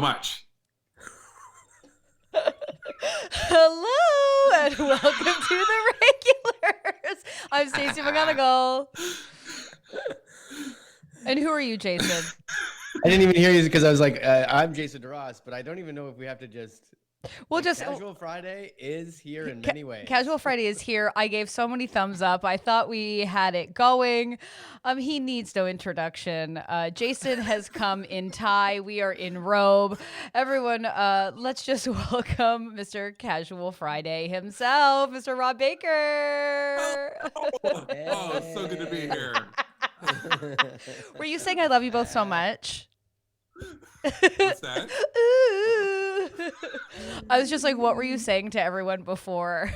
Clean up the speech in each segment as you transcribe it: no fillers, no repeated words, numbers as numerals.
much. Hello and welcome to the regulars. I'm Stacey McGonigal. And who are you, Jason? I didn't even hear you because I was like, I'm Jason DeRoss, but I don't even know if we have to just. Casual Friday is here in many ways. Casual Friday is here. I gave so many thumbs up. I thought we had it going. He needs no introduction. Jason has come in tie. We are in robe. Everyone, let's just welcome Mr. Casual Friday himself, Mr. Rob Baker. Oh, it's so good to be here. Were you saying I love you both so much? What's that? I was just like, what were you saying to everyone before?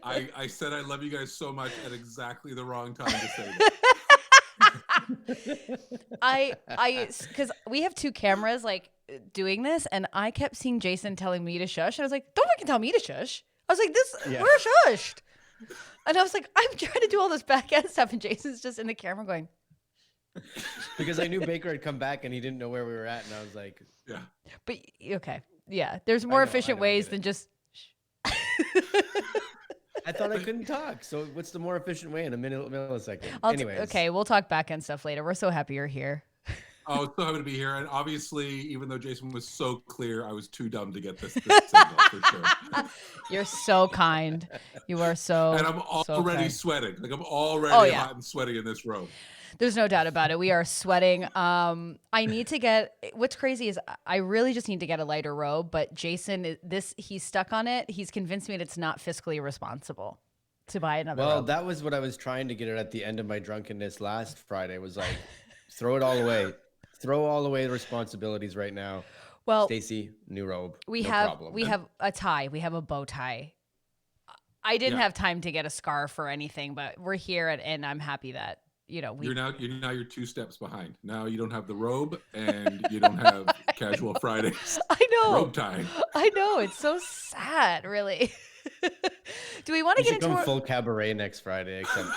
I said I love you guys so much at exactly the wrong time to say that. Because we have two cameras like doing this, and I kept seeing Jason telling me to shush, and I was like, don't fucking tell me to shush. I was like, we're shushed. And I was like, I'm trying to do all this back end stuff, and Jason's just in the camera going. Because I knew Baker had come back and he didn't know where we were at, and I was like, yeah. But okay, yeah. There's more efficient ways than just. I thought I couldn't talk. So what's the more efficient way in a millisecond? Anyways, okay, we'll talk back end stuff later. We're so happy you're here. Oh, so happy to be here. And obviously, even though Jason was so clear, I was too dumb to get this signal for sure. You're so kind. You are so. And I'm already sweating. Like I'm already hot and sweaty in this robe. There's no doubt about it. We are sweating. I need to get. What's crazy is I really just need to get a lighter robe. But Jason, he's stuck on it. He's convinced me that it's not fiscally responsible to buy another. Well, robe. that was what I was trying to get at the end of my drunkenness last Friday. Was like, throw it all away. Throw all away the responsibilities right now. Well, Stacey, new robe. We no have problem. we have a tie. We have a bow tie. I didn't have time to get a scarf or anything, but we're here, and I'm happy that you're you're 2 steps behind. Now you don't have the robe, and you don't have Casual Fridays. I know. Robe tie. I know. It's so sad, really. Do we want to get into full cabaret next Friday, except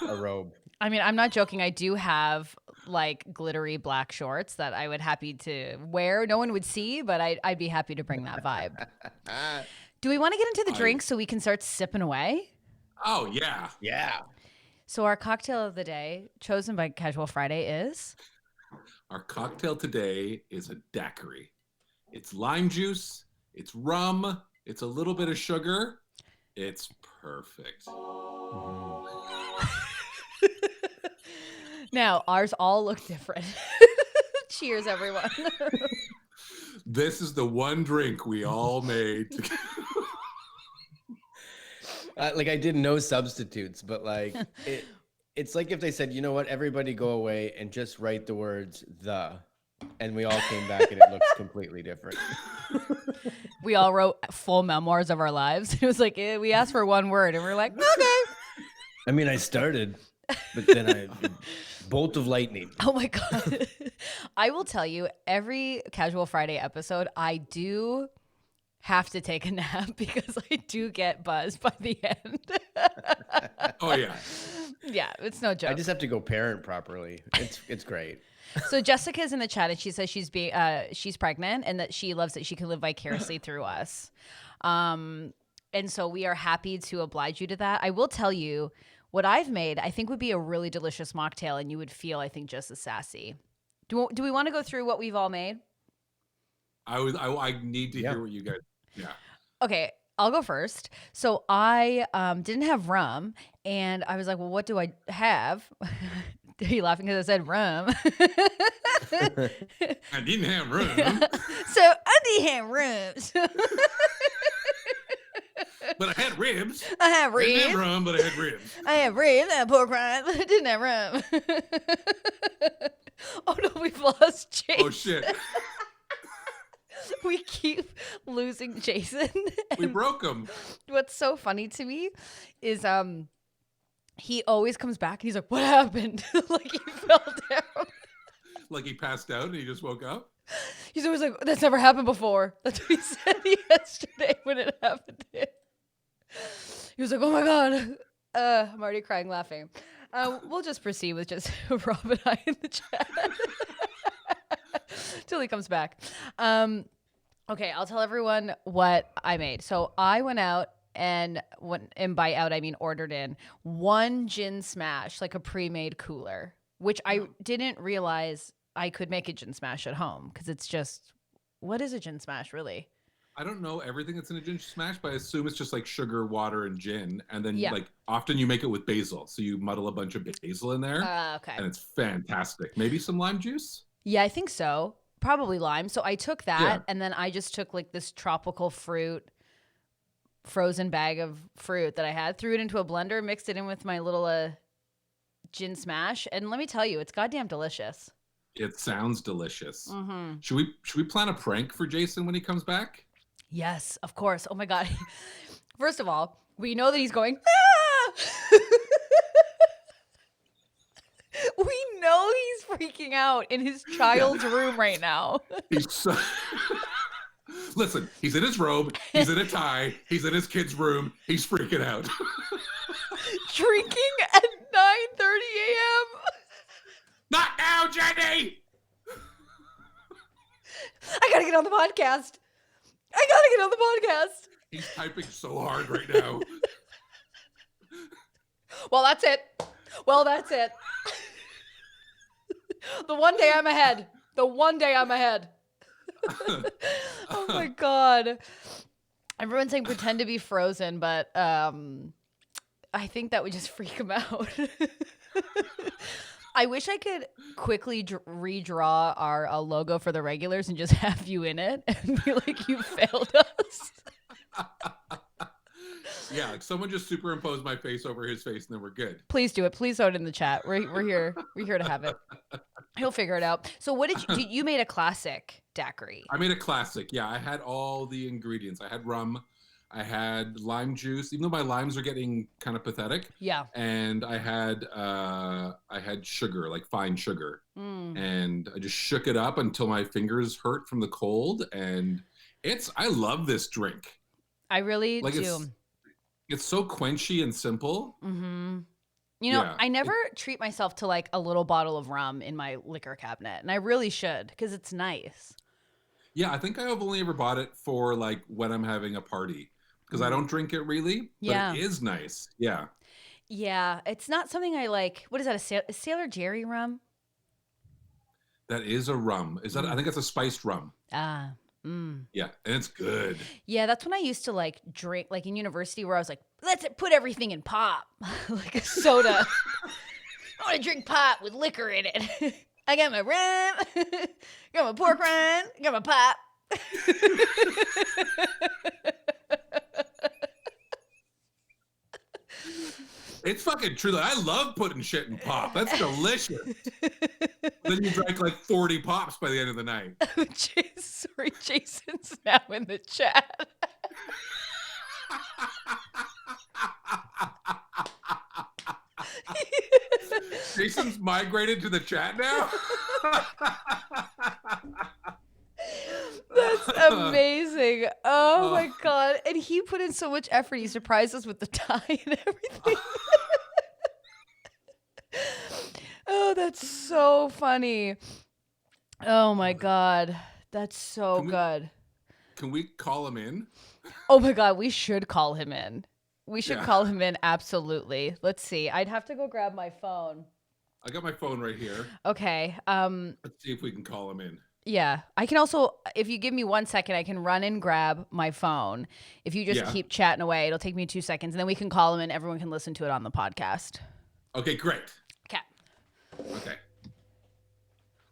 a robe? I mean, I'm not joking. I do have like glittery black shorts that I would happy to wear. No one would see, but I'd be happy to bring that vibe. Do we want to get into the drinks so we can start sipping away? Oh, yeah. Yeah. So our cocktail of the day, chosen by Casual Friday, is? Our cocktail today is a daiquiri. It's lime juice. It's rum. It's a little bit of sugar. It's perfect. Now, ours all look different. Cheers, everyone. This is the one drink we all made. Like I did no substitutes, but like it's like if they said, you know what, everybody go away and just write the words "the," and we all came back and it looks completely different. We all wrote full memoirs of our lives. It was like we asked for one word, and we're like, okay. I mean, I started, but then bolt of lightning. Oh my God. I will tell you, every Casual Friday episode, I do have to take a nap because I do get buzzed by the end. Oh, yeah. Yeah, it's no joke. I just have to go parent properly. It's great. So Jessica's in the chat, and she says she's pregnant and that she loves that she can live vicariously through us. And so we are happy to oblige you to that. I will tell you, what I've made, I think would be a really delicious mocktail, and you would feel, I think, just as sassy. Do we want to go through what we've all made? I need to hear what you guys. Yeah. Okay, I'll go first. So I didn't have rum, and I was like, well, what do I have? Are you laughing because I said rum? I didn't have rum. So I didn't have rum. But I had ribs. I have ribs. I didn't have rum, but I had ribs. I have ribs. I have pork rinds, but I didn't have rum. Oh no, we've lost Jason. Oh shit. We keep losing Jason. We broke him. What's so funny to me is he always comes back and he's like, what happened? Like he fell down. Like he passed out and he just woke up? He's always like, that's never happened before. That's what he said yesterday when it happened to him. He was like, oh my God. I'm already crying laughing. We'll just proceed with just Rob and I in the chat. till he comes back. Okay, I'll tell everyone what I made. So I went out and by out I mean ordered in one gin smash, like a pre-made cooler, which I didn't realize I could make a gin smash at home because it's just, what is a gin smash really? I don't know everything that's in a ginger smash, but I assume it's just like sugar, water, and gin. And then Yeah. like often you make it with basil. So you muddle a bunch of basil in there Okay. and it's fantastic. Maybe some lime juice? Yeah, I think so. Probably lime. So I took that Yeah. and then I just took like this tropical fruit, frozen bag of fruit that I had, threw it into a blender, mixed it in with my little gin smash. And let me tell you, it's goddamn delicious. It sounds delicious. Mm-hmm. Should we plan a prank for Jason when he comes back? Yes, of course. Oh my God. First of all, we know that he's going, ah! We know he's freaking out in his child's room right now. He's so Listen, he's in his robe, he's in a tie, he's in his kid's room, he's freaking out. Drinking at 9:30 a.m. Not now, Jenny! I gotta get on the podcast. He's typing so hard right now. Well, that's it. The one day I'm ahead. Oh my God. Everyone's saying pretend to be Frozen, but I think that would just freak him out. I wish I could quickly redraw our logo for the regulars and just have you in it and be like, you failed us. Yeah, like someone just superimposed my face over his face and then we're good. Please do it. Please throw it in the chat. We're here to have it. He'll figure it out. So what did you made a classic daiquiri? I made a classic. Yeah, I had all the ingredients. I had rum, I had lime juice, even though my limes are getting kind of pathetic. Yeah. And I had sugar, like fine sugar. And I just shook it up until my fingers hurt from the cold. And I love this drink. I really like do. It's so quenchy and simple. Mm-hmm. You know, I never treat myself to like a little bottle of rum in my liquor cabinet, and I really should because it's nice. Yeah, I think I have only ever bought it for like when I'm having a party because I don't drink it really, but it is nice. Yeah. Yeah, it's not something I like. What is that? A Sailor Jerry rum? That is a rum. Is that? I think that's a spiced rum. Ah. Yeah, and it's good. Yeah, that's when I used to like drink, like in university where I was like, let's put everything in pop, like a soda. I want to drink pop with liquor in it. I got my rum, got my pork rind, got my pop. It's fucking true. Like, I love putting shit in pop. That's delicious. Then you drank like 40 pops by the end of the night. Sorry, Jason's now in the chat. Jason's migrated to the chat now? That's amazing. Oh my God. And he put in so much effort. He surprised us with the tie and everything. Oh, that's so funny. Oh my God. That's so good. Can we call him in? Oh my God. We should call him in. We should call him in. Absolutely. Let's see. I'd have to go grab my phone. I got my phone right here. Okay. Let's see if we can call him in. Yeah. I can also, if you give me 1 second, I can run and grab my phone. If you just keep chatting away, it'll take me 2 seconds and then we can call him and everyone can listen to it on the podcast. Okay, great. Okay.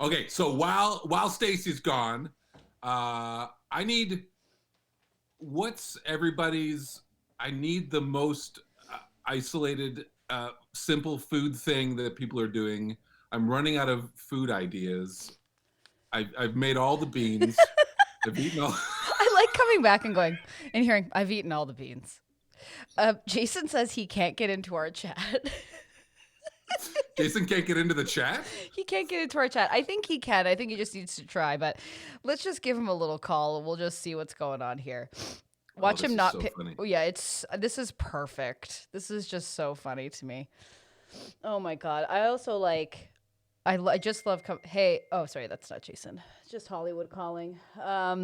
Okay, so while Stacy's gone, I need the most isolated, simple food thing that people are doing. I'm running out of food ideas. I've made all the beans. I've eaten all. I like coming back and going and hearing, I've eaten all the beans. Jason says he can't get into our chat. Jason can't get into the chat? He can't get into our chat. I think he can. I think he just needs to try, but let's just give him a little call and we'll just see what's going on here. Watch him not pick. Oh yeah, this is perfect. This is just so funny to me. Oh my God. I also like I just love. Hey, oh, sorry, that's not Jason. It's just Hollywood calling. I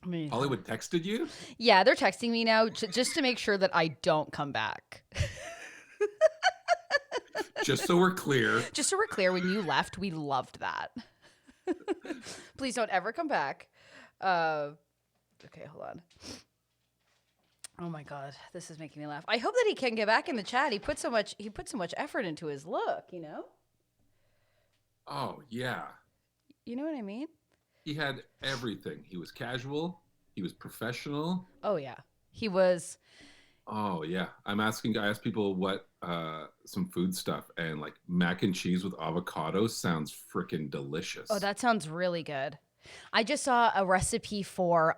mean, Hollywood texted you? yeah, they're texting me now just to make sure that I don't come back. Just so we're clear. Just so we're clear, when you left, we loved that. Please don't ever come back. Okay, hold on. Oh my God, this is making me laugh. I hope that he can get back in the chat. He put so much effort into his look, you know? Oh, yeah. You know what I mean? He had everything. He was casual. He was professional. Oh yeah. He was. Oh, yeah. I asked people what some food stuff, and like mac and cheese with avocado sounds freaking delicious. Oh, that sounds really good. I just saw a recipe for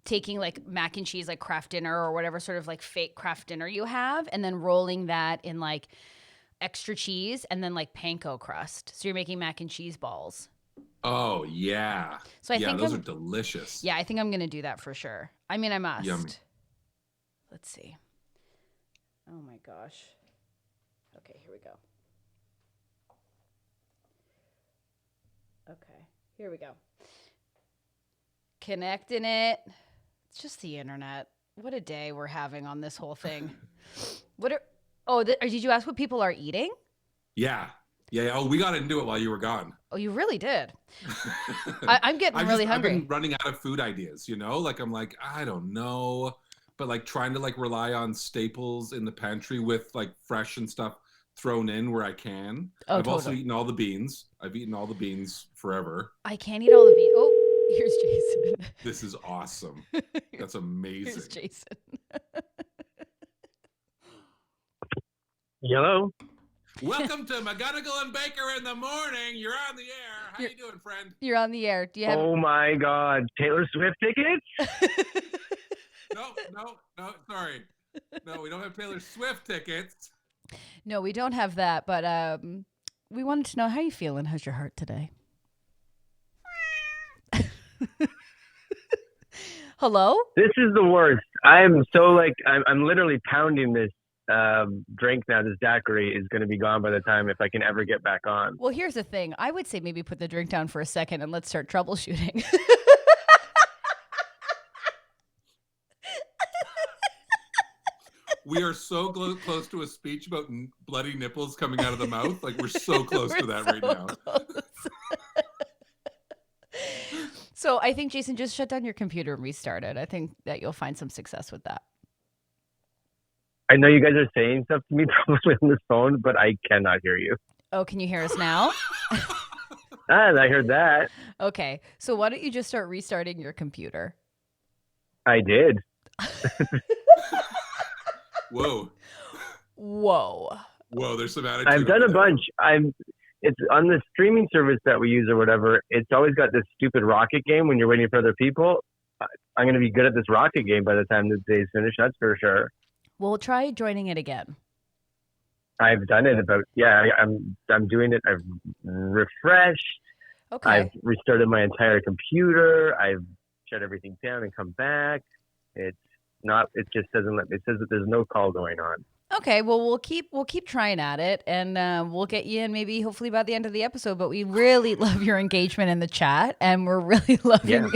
taking like mac and cheese, like Kraft Dinner or whatever sort of like fake Kraft Dinner you have, and then rolling that in like extra cheese and then like panko crust. So you're making mac and cheese balls. Oh, yeah. So I think those are delicious. Yeah, I think I'm going to do that for sure. I mean, I must. Yummy. Let's see. Oh my gosh. Okay, here we go. Okay, here we go. Connecting it. It's just the internet. What a day we're having on this whole thing. Did you ask what people are eating? Yeah. Yeah. Oh, we got into it while you were gone. Oh, you really did. I'm getting really hungry. I've been running out of food ideas, you know? Like, I'm like, I don't know. But like trying to like rely on staples in the pantry with like fresh and stuff thrown in where I can. Oh, I've also totally. eaten all the beans. I've eaten all the beans forever. I can't eat all the beans. Oh, here's Jason. This is awesome. That's amazing. Here's Jason. Hello. Welcome to McGonagall and Baker in the morning. You're on the air. How you doing, friend? You're on the air. Do you have? Oh my God, Taylor Swift tickets? No. Sorry. No, we don't have Taylor Swift tickets. No, we don't have that. But we wanted to know how you feeling. How's your heart today? Hello? This is the worst. I'm so like I'm literally pounding this drink now. This daiquiri is going to be gone by the time if I can ever get back on. Well, here's the thing. I would say maybe put the drink down for a second and let's start troubleshooting. We are so close to a speech about bloody nipples coming out of the mouth. Like, we're so close to that right now. So I think, Jason, just shut down your computer and restart it. I think that you'll find some success with that. I know you guys are saying stuff to me probably on this phone, but I cannot hear you. Oh, can you hear us now? I heard that. Okay. So why don't you just start restarting your computer? I did. Whoa, there's some attitude. I've done a bunch. It's on the streaming service that we use or whatever. It's always got this stupid rocket game when you're waiting for other people. I'm going to be good at this rocket game by the time the day's finished. That's for sure. We'll try joining it again. I've done it I'm doing it. I've refreshed. Okay. I've restarted my entire computer. I've shut everything down and come back. It just doesn't let me. It says that there's no call going on. Okay, well we'll keep trying at it, and we'll get you in maybe hopefully by the end of the episode. But we really love your engagement in the chat, and we're really loving. Yeah.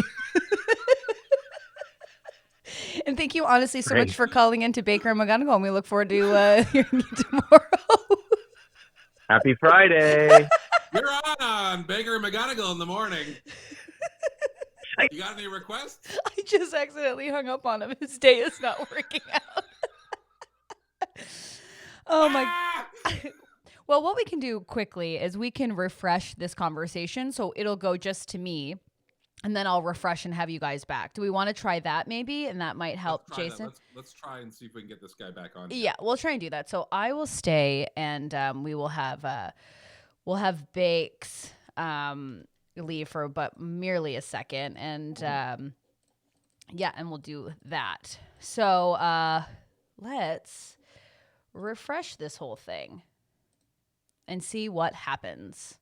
And thank you honestly so Great. much for calling into Baker and McGonagall, and we look forward to hearing you tomorrow. Happy Friday. You're on Baker and McGonagall in the morning. You got any requests? I just accidentally hung up on him. His day is not working out. Oh my. Well, what we can do quickly is we can refresh this conversation. So it'll go just to me, and then I'll refresh and have you guys back. Do we want to try that maybe? And that might help Jason. Let's try and see if we can get this guy back on. Yeah, we'll try and do that. So I will stay, and we will have Bakes leave for but merely a second, and yeah, and we'll do that. So let's refresh this whole thing and see what happens.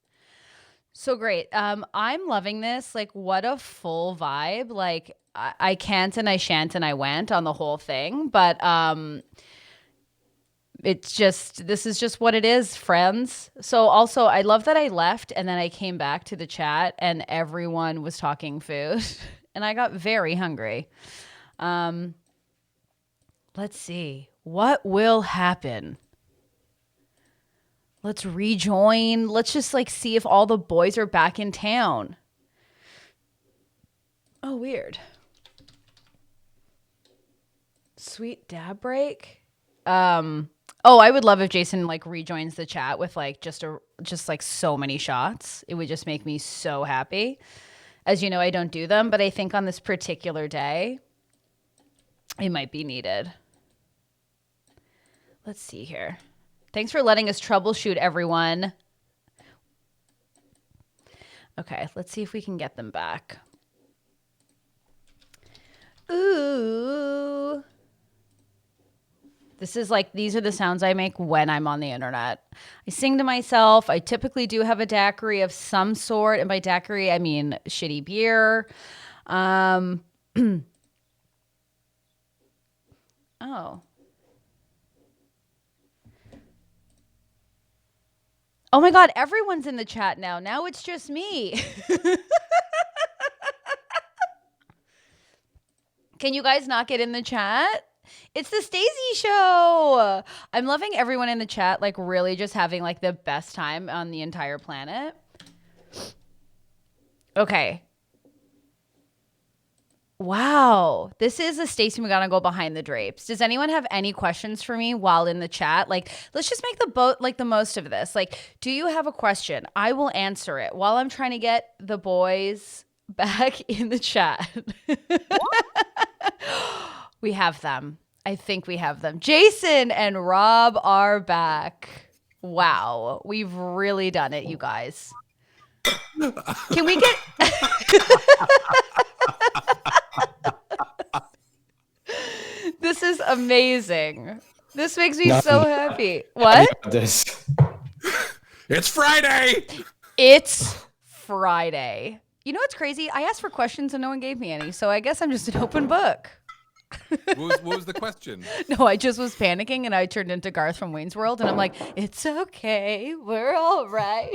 So great. I'm loving this. Like, what a full vibe. Like, I can't and I shan't and I went on the whole thing. But This is just what it is, friends. So also, I love that I left and then I came back to the chat and everyone was talking food and I got very hungry. Let's see. What will happen? Let's rejoin. Let's just like see if all the boys are back in town. Oh, weird. Sweet dab break. Oh, I would love if Jason like rejoins the chat with like just like so many shots. It would just make me so happy. As you know, I don't do them, but I think on this particular day, it might be needed. Let's see here. Thanks for letting us troubleshoot, everyone. Okay, let's see if we can get them back. Ooh. This is like, these are the sounds I make when I'm on the internet. I sing to myself. I typically do have a daiquiri of some sort. And by daiquiri, I mean shitty beer. Oh. Oh my God, everyone's in the chat now. Now it's just me. Can you guys not get in the chat? It's the Stacey Show. I'm loving everyone in the chat, like really just having like the best time on the entire planet. Okay. Wow. This is a Stacey McGonigal behind the drapes. Does anyone have any questions for me while in the chat? Like, let's just make the most of this. Like, do you have a question? I will answer it while I'm trying to get the boys back in the chat. We have them. I think we have them. Jason and Rob are back. Wow. We've really done it, you guys. Can we get... This is amazing. This makes me so happy. What? This. It's Friday. It's Friday. You know what's crazy? I asked for questions and no one gave me any, so I guess I'm just an open book. What was the question? No, I just was panicking and I turned into Garth from Wayne's World and I'm like, it's okay. We're all right.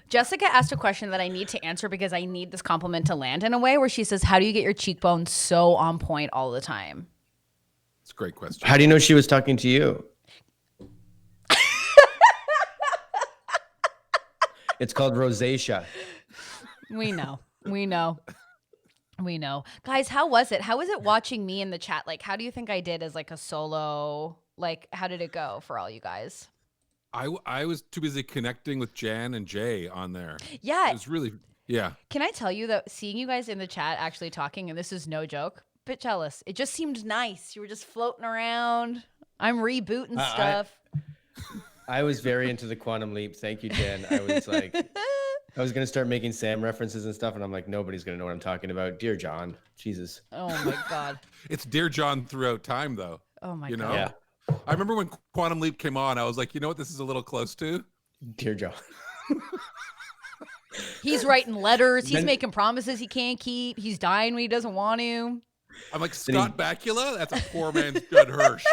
Jessica asked a question that I need to answer because I need this compliment to land in a way where she says, how do you get your cheekbones so on point all the time? It's a great question. How do you know she was talking to you? It's called rosacea. We know. Guys, how was it? How was it watching me in the chat? Like, how do you think I did as like a solo? Like, how did it go for all you guys? I was too busy connecting with Jan and Jay on there. Yeah. It was really, yeah. Can I tell you that seeing you guys in the chat actually talking, and this is no joke, bit jealous. It just seemed nice. You were just floating around. I'm rebooting stuff. I was very into the Quantum Leap. Thank you, Jen. I was like, I was going to start making Sam references and stuff, and I'm like, nobody's going to know what I'm talking about. Dear John. Jesus. Oh, my God. It's Dear John throughout time, though. Oh, my you know? God. Yeah. I remember when Quantum Leap came on, I was like, you know what this is a little close to? Dear John. He's writing letters. He's making promises he can't keep. He's dying when he doesn't want to. I'm like, Scott Bakula? That's a poor man's Judd Hirsch.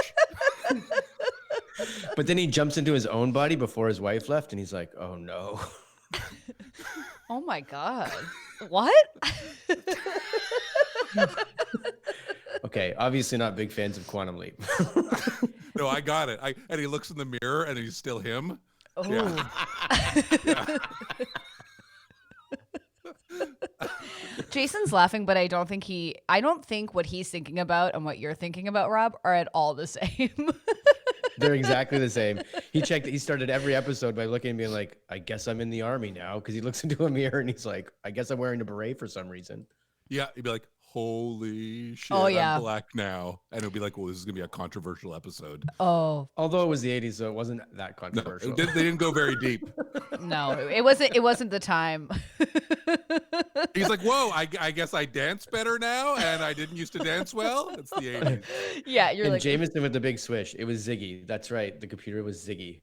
But then he jumps into his own body before his wife left, and he's like, oh, no. Oh, my God. What? Okay, obviously not big fans of Quantum Leap. No, I got it. And he looks in the mirror, and he's still him. Oh. Yeah. Jason's laughing, but I don't think what he's thinking about and what you're thinking about, Rob, are at all the same. They're exactly the same. He started every episode by looking and being like, I guess I'm in the army now. Because he looks into a mirror and he's like, I guess I'm wearing a beret for some reason. Yeah, he'd be like, holy shit, Oh, yeah. I'm black now. And it'll be like, well, this is going to be a controversial episode. Oh. Although it was the 80s, so it wasn't that controversial. No, they didn't go very deep. No, it wasn't the time. He's like, whoa, I guess I dance better now, and I didn't used to dance well. It's the 80s. Yeah, you're and like Jameson with the big swish. It was Ziggy. That's right. The computer was Ziggy.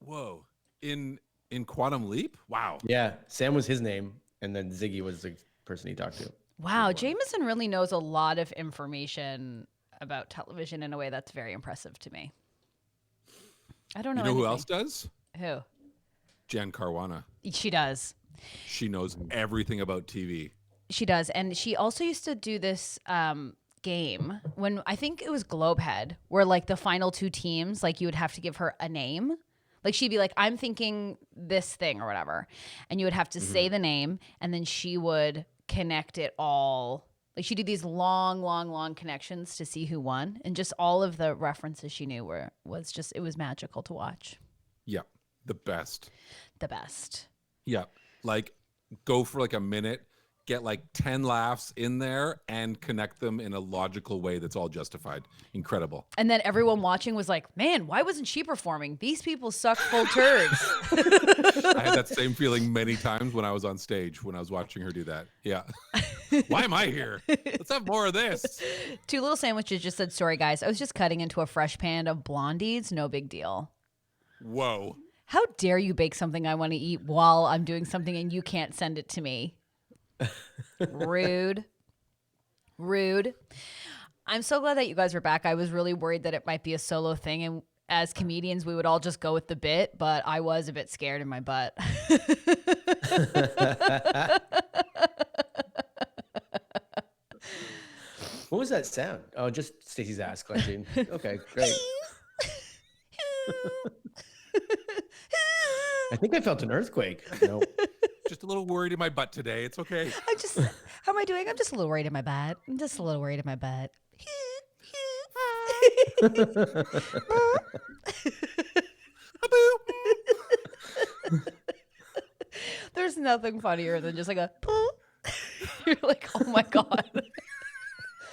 Whoa. In Quantum Leap? Wow. Yeah, Sam was his name, and then Ziggy was the person he talked to. Wow, Jameson really knows a lot of information about television in a way that's very impressive to me. I don't know. You know who anything. else does? Who? Jen Caruana. She does. She knows everything about TV. She does. And she also used to do this game when I think it was Globehead, where like the final two teams, like you would have to give her a name. Like she'd be like, I'm thinking this thing or whatever. And you would have to say the name, and then she would connect it all. Like she'd do these long connections to see who won. And just all of the references she knew it was magical to watch. Yeah, the best. The best. Yeah, like go for like a minute, get like 10 laughs in there and connect them in a logical way that's all justified. Incredible. And then everyone watching was like, man, why wasn't she performing? These people suck full turds. I had that same feeling many times when I was on stage, when I was watching her do that. Yeah. Why am I here? Let's have more of this. Two Little Sandwiches just said, sorry, guys. I was just cutting into a fresh pan of blondies. No big deal. Whoa. How dare you bake something I want to eat while I'm doing something and you can't send it to me? Rude. I'm so glad that you guys are back. I was really worried that it might be a solo thing, and as comedians we would all just go with the bit, but I was a bit scared in my butt. What was that sound? Oh, just Stacey's ass clenching. Okay, great. I think I felt an earthquake. No. Just a little worried in my butt today. It's okay. How am I doing? I'm just a little worried in my butt. There's nothing funnier than just like a you're like, oh my God.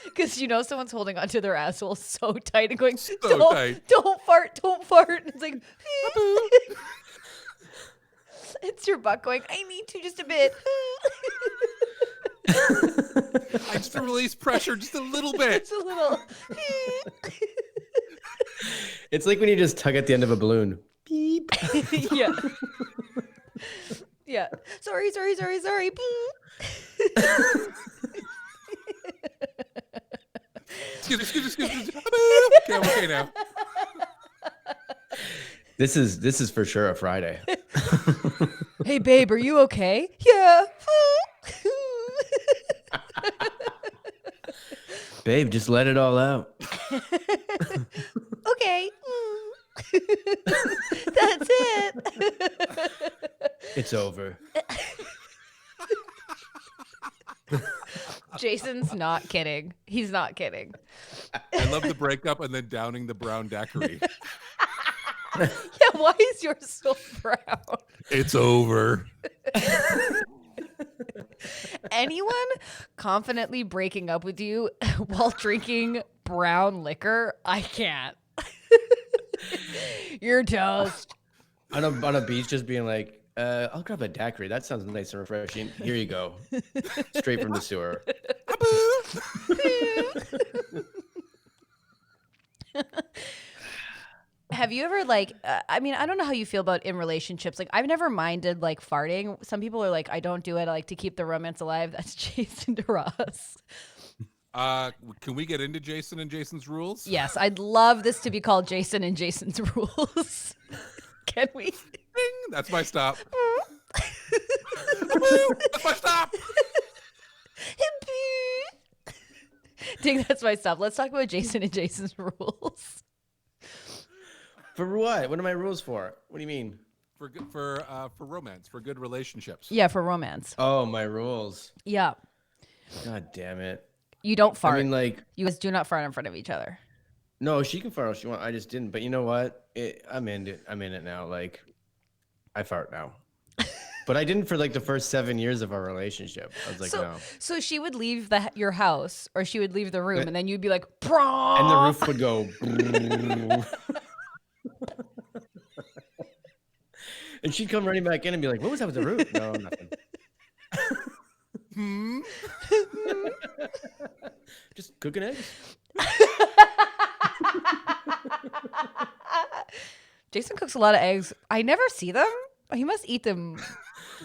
Because you know someone's holding onto their asshole so tight and going, tight. Don't fart. And it's like, it's your butt going, I need to just a bit. I just release pressure just a little bit. Just a little. It's like when you just tug at the end of a balloon. Beep. Yeah. Yeah. Sorry. Excuse me. Okay, I'm okay now. This is for sure a Friday. Hey, babe, are you okay? Yeah. Babe, just let it all out. Okay. That's it. It's over. Jason's not kidding. He's not kidding. I love the breakup and then downing the brown daiquiri. Yeah, why is yours so brown? It's over. Anyone confidently breaking up with you while drinking brown liquor? I can't. You're toast. On a beach, just being like, I'll grab a daiquiri. That sounds nice and refreshing. Here you go. Straight from the sewer. Have you ever I mean, I don't know how you feel about in relationships. Like, I've never minded like farting. Some people are like, I don't do it. I like to keep the romance alive. That's Jason DeRoss. Can we get into Jason and Jason's rules? Yes, I'd love this to be called Jason and Jason's Rules. Can we? Ding, that's my stop. That's my stop. Ding, that's my stop. Let's talk about Jason and Jason's Rules. For what? What are my rules for? What do you mean? For romance, for good relationships. Yeah, for romance. Oh, my rules. Yeah. God damn it. You don't fart. I mean, like, you guys do not fart in front of each other. no, she can fart if she wants. I just didn't. But you know what? I'm in it. I'm in it now. Like, I fart now. But I didn't for like the first 7 years of our relationship. I was like, no. So she would leave your house, or she would leave the room, and then you'd be like, "Prom," and the roof would go. And she'd come running back in and be like, what was that with the roof? No, nothing. Just cooking eggs. Jason cooks a lot of eggs. I never see them. He must eat them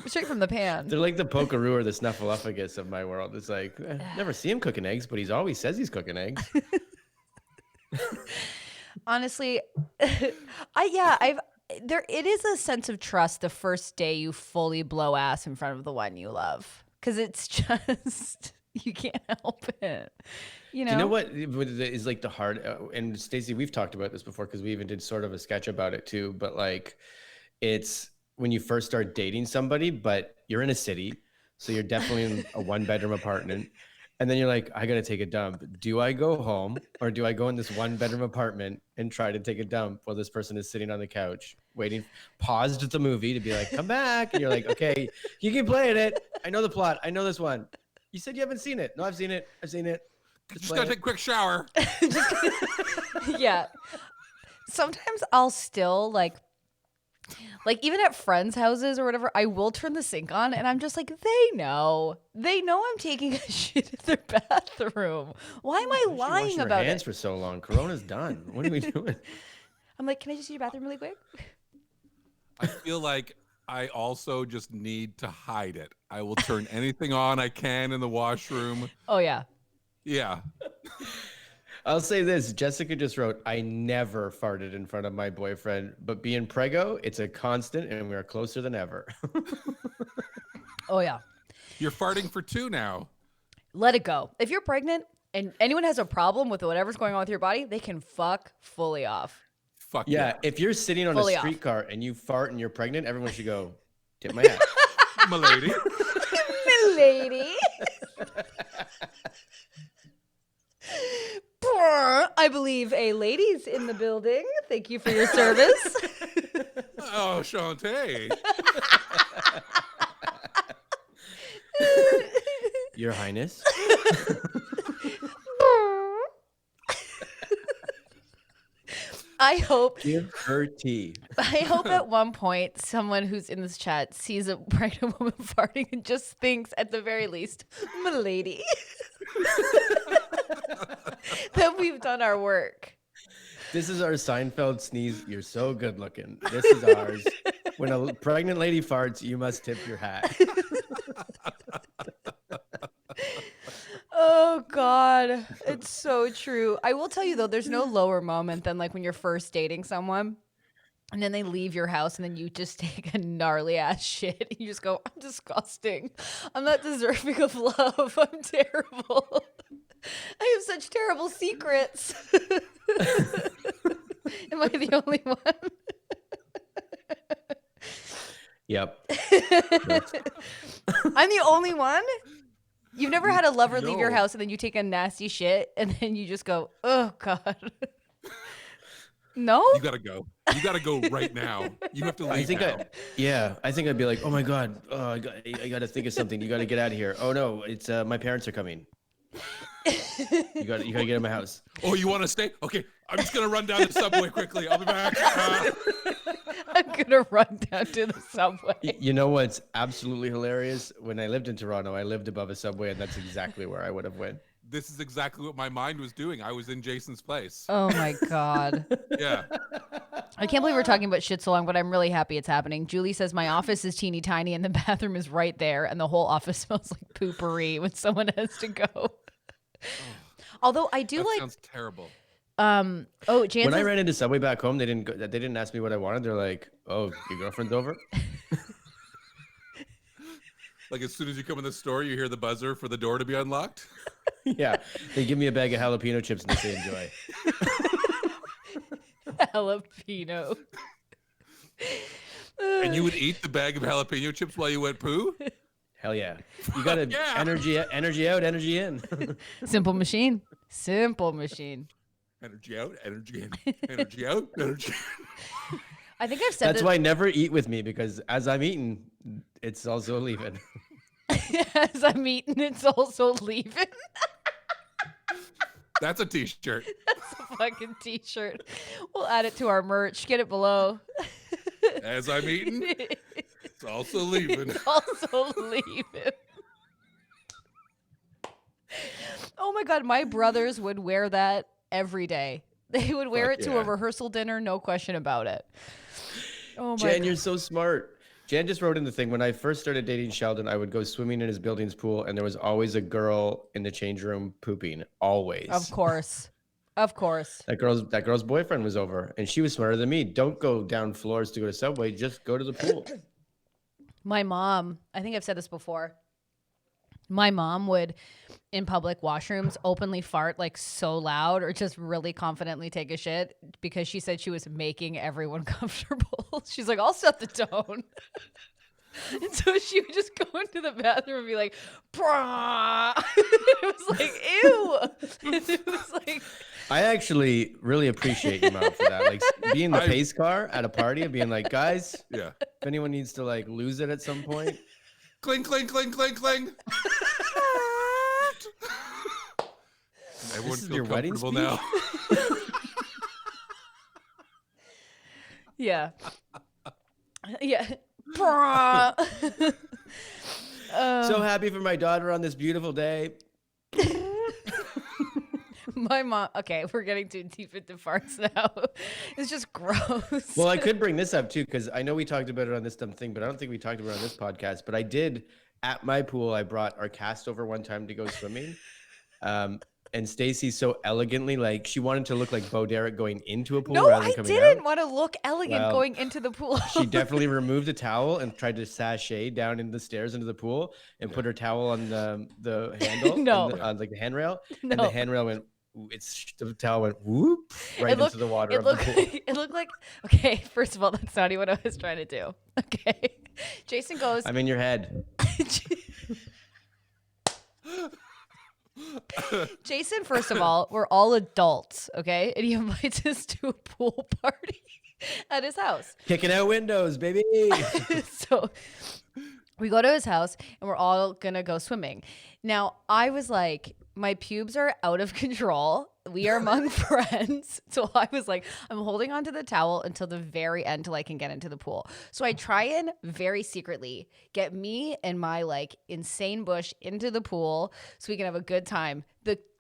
Straight from the pan. They're like the pokeroo or the snuffleupagus of my world. It's like, never see him cooking eggs, but he's always says he's cooking eggs. Honestly, it is a sense of trust the first day you fully blow ass in front of the one you love. Because it's just, you can't help it. You know? Do you know what is like the hard, and Stacey, we've talked about this before because we even did sort of a sketch about it too, but like it's when you first start dating somebody, but you're in a city, so you're definitely in a 1-bedroom apartment. And then you're like, I got to take a dump. Do I go home or do I go in this 1-bedroom apartment and try to take a dump while this person is sitting on the couch waiting, paused the movie to be like, come back. And you're like, okay, you keep playing it. I know the plot. I know this one. You said you haven't seen it. No, I've seen it. I've seen it. Just gotta take a quick shower. Yeah. Sometimes I'll still like even at friends' houses or whatever, I will turn the sink on and I'm just like, they know I'm taking a shit in their bathroom. Why am I lying about hands it? for so long. Corona's done. What are we doing? I'm like, can I just use your bathroom really quick? I feel like I also just need to hide it. I will turn anything on I can in the washroom. Oh yeah. Yeah. I'll say this. Jessica just wrote, I never farted in front of my boyfriend, but being prego, it's a constant and we are closer than ever. Oh yeah. You're farting for 2 now. Let it go. If you're pregnant and anyone has a problem with whatever's going on with your body, they can fuck fully off. Fuck Yeah, if you're sitting on Fully a off. streetcar and you fart and you're pregnant, everyone should go, tip my hat. My lady. Milady. I believe a lady's in the building. Thank you for your service. Oh, Shantae. Your Highness. I hope Give her tea. I hope at one point someone who's in this chat sees a pregnant woman farting and just thinks, at the very least, milady, that we've done our work. This is our Seinfeld sneeze. You're so good looking. This is ours. When a pregnant lady farts, you must tip your hat. Oh God, it's so true. I will tell you though, there's no lower moment than like when you're first dating someone and then they leave your house and then you just take a gnarly ass shit. You just go, I'm disgusting. I'm not deserving of love. I'm terrible. I have such terrible secrets. Am I the only one? Yep. I'm the only one? You've never had a lover leave your No. house and then you take a nasty shit and then you just go, oh God. No? You gotta go. You gotta go right now. You have to leave I think now. I think I'd be like, oh my God, I got to think of something. You got to get out of here. Oh no, it's my parents are coming. You got to get in my house. Oh, you want to stay? Okay, I'm just gonna run down the subway quickly. I'll be back. I'm going to run down to the subway. You know what's absolutely hilarious? When I lived in Toronto, I lived above a subway, and that's exactly where I would have went. This is exactly what my mind was doing. I was in Jason's place. Oh my God. Yeah. I can't believe we're talking about shit so long, but I'm really happy it's happening. Julie says my office is teeny tiny and the bathroom is right there and the whole office smells like poopery when someone has to go. Although I do That like sounds terrible. Jan When I says, ran into Subway back home, they didn't ask me what I wanted. They're like, "Oh, your girlfriend's over." Like as soon as you come in the store, you hear the buzzer for the door to be unlocked. Yeah, they give me a bag of jalapeno chips and they say enjoy. jalapeno. And you would eat the bag of jalapeno chips while you went poo? Hell yeah! You got to Yeah. energy out, energy in. Simple machine. Simple machine. Energy out, energy in. Energy out, energy in. I think I've said That's this. why never eat with me, because as I'm eating, it's also leaving. As I'm eating, it's also leaving. That's a t-shirt. That's a fucking t-shirt. We'll add it to our merch. Get it below. As I'm eating, it's also leaving. It's also leaving. Oh my God, my brothers would wear that every day. They would wear Fuck it to yeah. a rehearsal dinner, no question about it. Oh my Jen, God. you're so smart. Jan just wrote in the thing, when I first started dating Sheldon, I would go swimming in his building's pool, and there was always a girl in the change room pooping. Always. Of course. Of course. That girl's boyfriend was over, and she was smarter than me. Don't go down floors to go to Subway. Just go to the pool. My mom, I think I've said this before. My mom would, in public washrooms, openly fart like so loud or just really confidently take a shit because she said she was making everyone comfortable. She's like, I'll set the tone. And so she would just go into the bathroom and be like, brah. It was like, ew. It was like, I actually really appreciate you, Mom, for that. Like being the pace car at a party and being like, guys, Yeah. if anyone needs to like lose it at some point, Cling, cling, cling, cling, cling. Everyone This is feel your wedding comfortable speech? now. yeah. Yeah. Brah. so happy for my daughter on this beautiful day. My mom. Okay, we're getting too deep into farts now. It's just gross. Well, I could bring this up too, because I know we talked about it on this dumb thing, but I don't think we talked about it on this podcast. But I did at my pool. I brought our cast over one time to go swimming. And Stacy so elegantly, like she wanted to look like Bo Derek going into a pool No, rather than I coming didn't out. want to look elegant Well, going into the pool. She definitely removed a towel and tried to sashay down in the stairs into the pool and put her towel on the handle, No. on like the handrail, and No. the handrail went. The towel went whoop right It looked- into the water It of the looked, pool. it looked like, okay, first of all, that's not even what I was trying to do. Okay. Jason goes, I'm in your head. Jason, first of all, we're all adults, okay? And he invites us to a pool party at his house. Kicking out windows, baby. So we go to his house and we're all gonna go swimming. Now, I was like, my pubes are out of control. We are among friends. So I was like, I'm holding onto the towel until the very end till I can get into the pool. So I try and very secretly get me and my like insane bush into the pool so we can have a good time.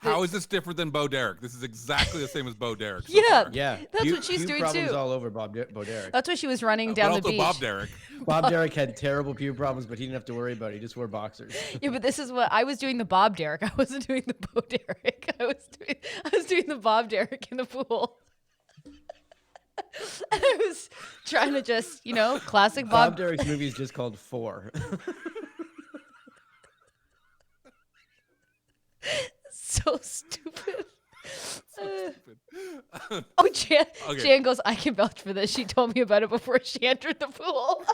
How is this different than Bo Derek? This is exactly the same as Bo Derek. So Yeah. far. Yeah, That's what she's pube doing problems too. all over Bo Derek. That's why she was running But down the also beach. Bob Derek. Bob Derek had terrible pube problems, but he didn't have to worry about it. He just wore boxers. Yeah, but this is what I was doing the Bob Derek. I wasn't doing the Bo Derek. I was doing the Bob Derek in the pool. And I was trying to just, classic Bob Bob. Derek's movie is just called Four. So stupid. Stupid. Oh, Jan, Okay. Jan goes, I can vouch for this. She told me about it before she entered the pool.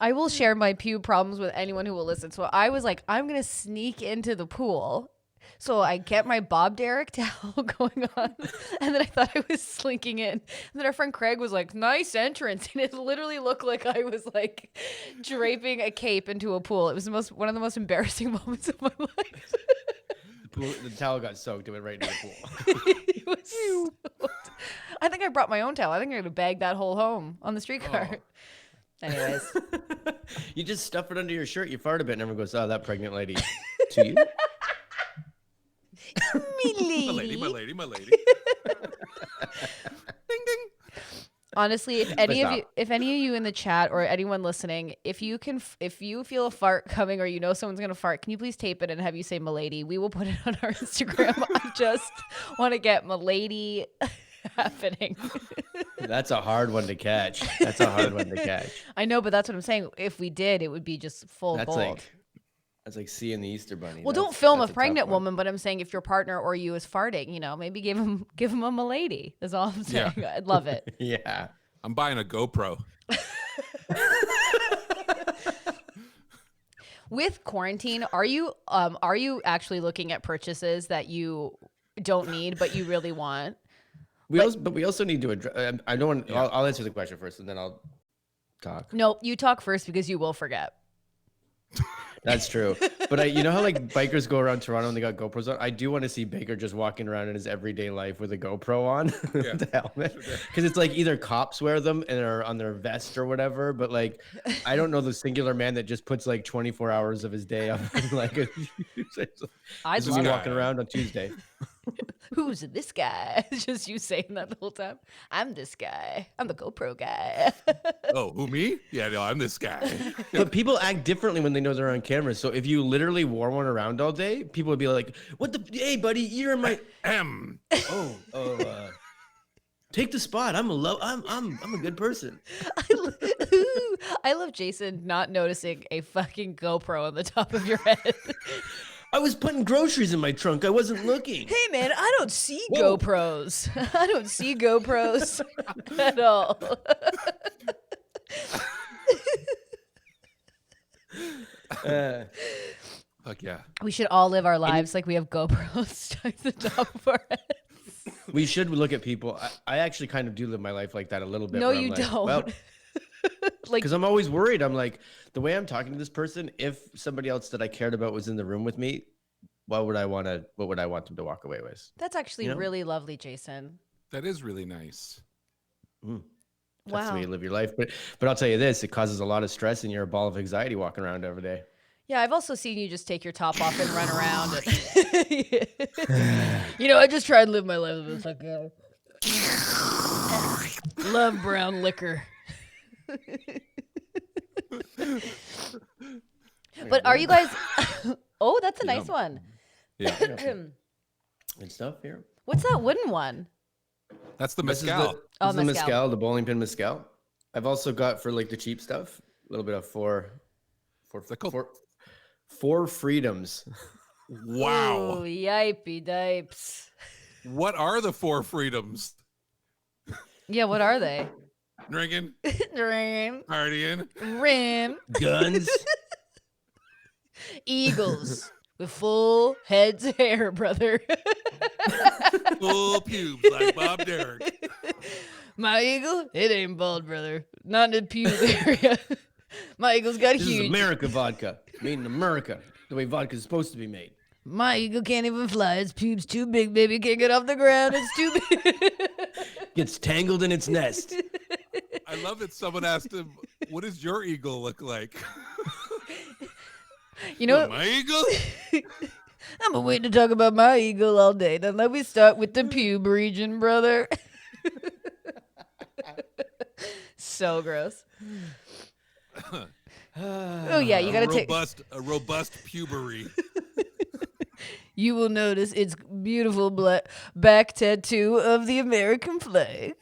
I will share my pube problems with anyone who will listen. So I was like, I'm going to sneak into the pool. So I get my Bob Derek towel going on. And then I thought I was slinking in. And then our friend Craig was like, nice entrance. And it literally looked like I was like draping a cape into a pool. It was one of the most embarrassing moments of my life. The towel got soaked. It went right into the pool. It was soaked. I think I brought my own towel. I think I'm going to bag that whole home on the streetcar. Oh. Anyways. You just stuff it under your shirt. You fart a bit, and everyone goes, "Oh, that pregnant lady." To you. My lady, my lady, my lady. Ding ding. Honestly, if any of you in the chat or anyone listening, if you feel a fart coming or you know someone's gonna fart, can you please tape it and have you say "milady"? We will put it on our Instagram. I just want to get "milady" happening. That's a hard one to catch. That's a hard one to catch. I know, but that's what I'm saying. If we did, it would be just full That's gold. That's like seeing the Easter Bunny. Well, don't film a pregnant woman, but I'm saying if your partner or you is farting, maybe give him a "milady." That's all I'm saying. Yeah. I'd love it. Yeah. I'm buying a GoPro. With quarantine, are you actually looking at purchases that you don't need but you really want? We also need to address. I don't want. Yeah. I'll answer the question first, and then I'll talk. No, you talk first because you will forget. That's true. But you know how like bikers go around Toronto and they got GoPros on? I do want to see Baker just walking around in his everyday life with a GoPro on, Yeah. the helmet. Because it's like either cops wear them and are on their vest or whatever, but like I don't know the singular man that just puts like 24 hours of his day on like a I'd this is love me it. walking around on Tuesday. Who's this guy? It's just you saying that the whole time. I'm this guy. I'm the GoPro guy. Oh, who, me? Yeah, no, I'm this guy. But people act differently when they know they're on camera. So if you literally wore one around all day, people would be like, "What the? Hey, buddy, you're in my take the spot. I'm a good person." I love Jason not noticing a fucking GoPro on the top of your head. I was putting groceries in my trunk. I wasn't looking. Hey man, I don't see Whoa. GoPros. I don't see GoPros at all. Fuck yeah. We should all live our lives like we have GoPros stuck to the top of our heads. We should look at people. I actually kind of do live my life like that a little bit. No, where I'm you like, don't. Well, Like, because I'm always worried. I'm like, the way I'm talking to this person, if somebody else that I cared about was in the room with me, what would I want them to walk away with? that's actually You know? really lovely, Jason. That is really nice. That's the Wow. way you live your life. But I'll tell you this, it causes a lot of stress and you're a ball of anxiety walking around every day. Yeah, I've also seen you just take your top off and run around. You know, I just try and live my life. It's like, love brown liquor. But are you guys? Oh, that's a nice Yum. one. Yeah. Good stuff here. What's that wooden one? That's the This is mezcal. Oh, the mezcal. mezcal, the bowling pin mezcal. I've also got for like the cheap stuff, a little bit of four freedoms. Wow. Oh, yipey dipes. What are the 4 freedoms? Yeah, what are they? Drinking, Rim, partying, rim, Guns. eagles with full heads of hair, brother. full pubes like Bob Derek. My eagle, it ain't bald, brother. Not in the pube area. My eagle's got This is huge. America vodka, made in America, the way vodka is supposed to be made. My eagle can't even fly. Its pube's too big, baby. Can't get off the ground. It's too big. Gets tangled in its nest. I love that someone asked him, what does your eagle look like? You know, My eagle? I'm been waiting to talk about my eagle all day. Then let me start with the pube region, brother. So gross. Oh yeah, you gotta take. A robust pubery. You will notice its beautiful back tattoo of the American flag.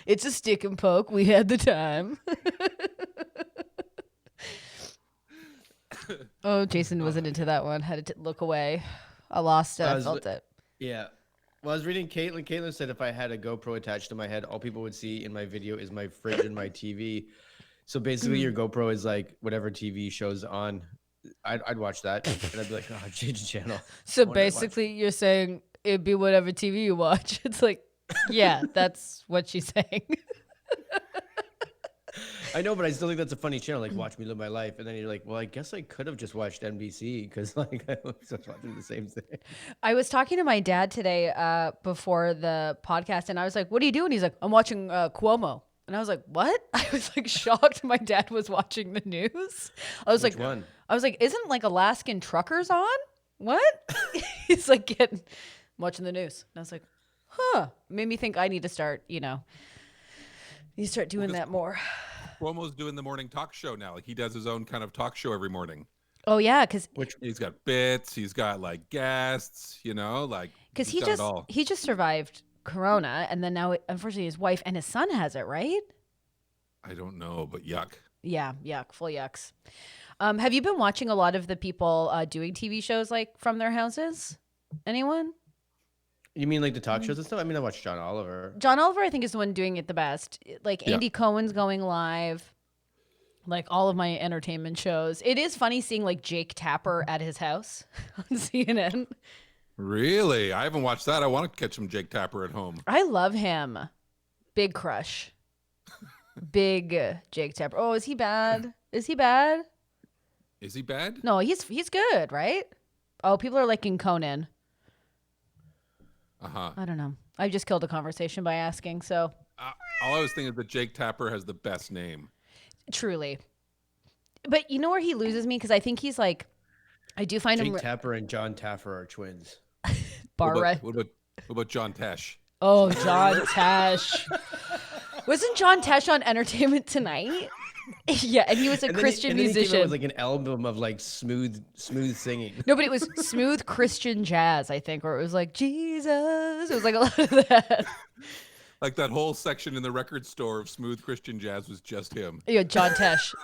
It's a stick and poke. We had the time. Oh, Jason wasn't into that one. Had to look away. I lost it. I felt it. Yeah. Well, I was reading Caitlin. Caitlin said if I had a GoPro attached to my head, all people would see in my video is my fridge and my TV. So basically, your GoPro is like whatever TV shows on. I'd watch that, and I'd be like, "Oh, change the channel." So basically, you're saying it'd be whatever TV you watch. It's like, yeah, that's what she's saying. I know, but I still think that's a funny channel. Like, watch me live my life, and then you're like, "Well, I guess I could have just watched NBC because like I was just watching the same thing." I was talking to my dad today before the podcast, and I was like, "What are you doing?" He's like, "I'm watching Cuomo." And I was like, "What?" I was like shocked my dad was watching the news. I was Which like, one? I was like, "Isn't like Alaskan truckers on?" What? He's like watching the news. And I was like, "Huh." Made me think I need to start, you start doing that more. Cuomo's doing the morning talk show now. Like he does his own kind of talk show every morning. Oh yeah, because He's got bits. He's got like guests. Like he got it all. just survived Corona, and then now unfortunately his wife and his son has it, right? I don't know, but yuck. Yeah, yuck, full yucks. Have you been watching a lot of the people doing TV shows like from their houses? Anyone? You mean like the talk shows and stuff? I mean, I watched John Oliver. John Oliver, I think, is the one doing it the best. Like Yeah. Andy Cohen's going live. Like all of my entertainment shows. It is funny seeing like Jake Tapper at his house on CNN. Really? I haven't watched that. I want to catch some Jake Tapper at home. I love him. Big crush. Big Jake Tapper. Oh, is he bad? Is he bad? Is he bad? No, he's good, right? Oh, people are liking Conan. Uh-huh. I don't know. I just killed a conversation by asking. So All I was thinking is that Jake Tapper has the best name. truly, but you know where he loses me because I think he's like, I do find Jake him. Tapper and John Taffer are twins. What about John Tesh? Oh, John Tesh. Wasn't John Tesh on Entertainment Tonight? Yeah, and he was a Christian musician. He came out with like an album of like smooth singing. No, but it was smooth Christian jazz, I think, or it was like Jesus. It was like a lot of that. Like that whole section in the record store of smooth Christian jazz was just him. Yeah, John Tesh.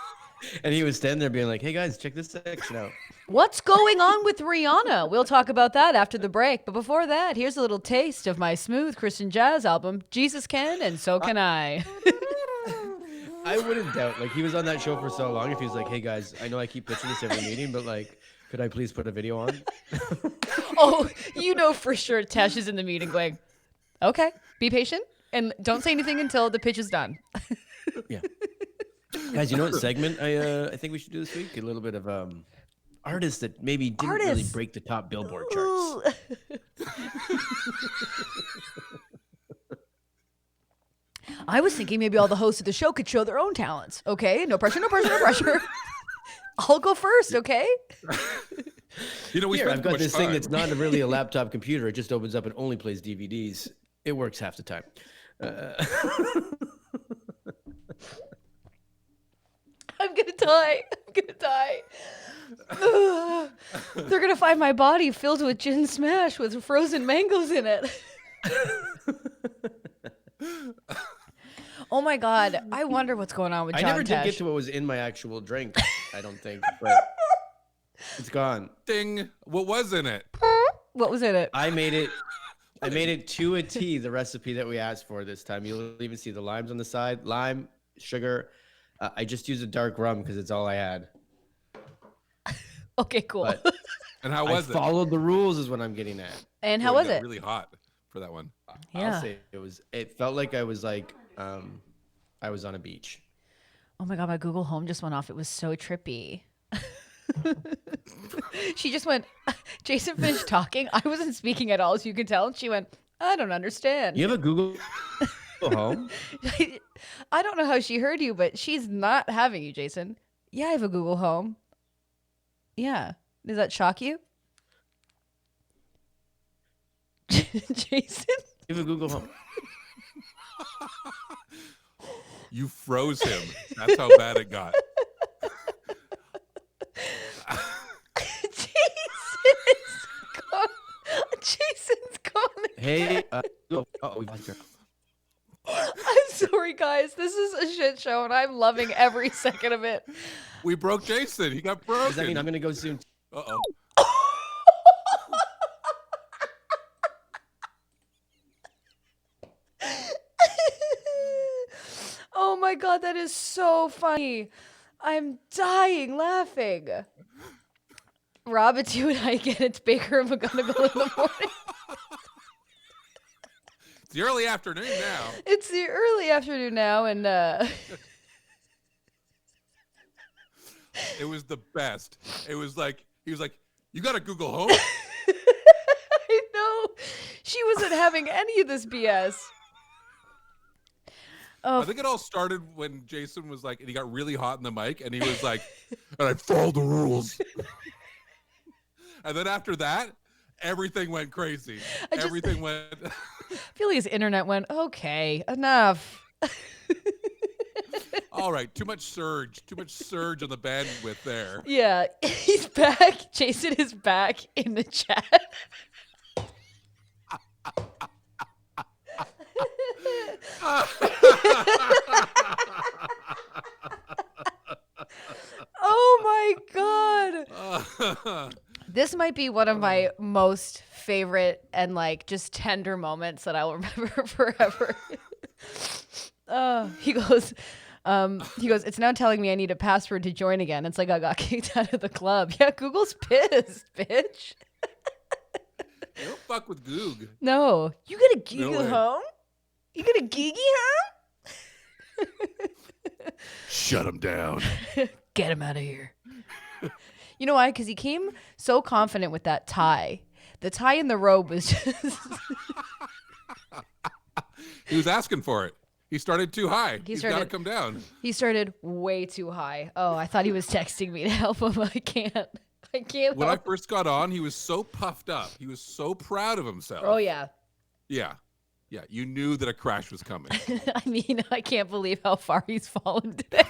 And he was standing there being like, "Hey guys, check this section out." What's going on with Rihanna? We'll talk about that after the break. But before that, here's a little taste of my smooth Christian jazz album, Jesus Can and So Can I. I wouldn't doubt. Like, he was on that show for so long. If he was like, "Hey guys, I know I keep pitching this every meeting, but like, could I please put a video on?" Oh, you know for sure Tesh is in the meeting going, "Okay, be patient and don't say anything until the pitch is done." Yeah. Guys, you know what segment I think we should do this week? A little bit of artists that maybe didn't really break the top Billboard charts. I was thinking maybe all the hosts of the show could show their own talents. Okay, no pressure, no pressure, no pressure. I'll go first, okay? You know, I've got this thing that's not really a laptop computer. It just opens up and only plays DVDs. It works half the time. I'm gonna die. I'm gonna die. They're gonna find my body filled with gin smash with frozen mangoes in it. Oh my God. I wonder what's going on with John I never Tesh. did get to what was in my actual drink, I don't think, but it's gone. Ding. What was in it? What was in it? I made it to a T, the recipe that we asked for this time. You'll even see the limes on the side. Lime, sugar. I just used a dark rum because it's all I had. Okay, cool. But And how was it? followed the rules is what I'm getting at. And how was it? Really hot for that one. Yeah. I'll say it felt like I was like, I was on a beach. Oh my God, my Google Home just went off. It was so trippy. She just went, Jason finished talking. I wasn't speaking at all, as you can tell. And she went, I don't understand. You have a Google Home? I don't know how she heard you, but she's not having you, Jason. Yeah, I have a Google Home. Yeah. Does that shock you? Jason? You have a Google Home. You froze him. That's how bad it got. Jason's gone. Hey, we lost her. I'm sorry, guys. This is a shit show, and I'm loving every second of it. We broke Jason. He got broken. Does that mean I'm gonna go soon? Uh-oh. Oh my God, that is so funny. I'm dying laughing. Rob, it's you and I again. It's Baker and McGonagall in the morning. It's the early afternoon now. It's the early afternoon now, and It was the best. It was like, he was like, you got a Google Home? I know she wasn't having any of this BS. I think it all started when Jason was like, and he got really hot in the mic, and he was like, and I followed the rules. And then after that, everything went crazy. Everything went. I feel like his internet went, okay, enough. All right, too much surge on the bandwidth there. Yeah, he's back. Jason is back in the chat. Oh my God. This might be one of my most favorite and like just tender moments that I'll remember forever. He goes, it's now telling me I need a password to join again. It's like I got kicked out of the club. Yeah, Google's pissed, bitch. You don't fuck with Goog. No. You got a Google way. home? You got a Gigi home? Shut him down. Get him out of here. You know why? Because he came so confident with that tie. The tie in the robe was just... He was asking for it. He started too high. He's got to started- come down. He started way too high. Oh, I thought he was texting me to help him. I can't. I can't. When I first got on, he was so puffed up. He was so proud of himself. Oh yeah. Yeah. Yeah. You knew that a crash was coming. I mean, I can't believe how far he's fallen today.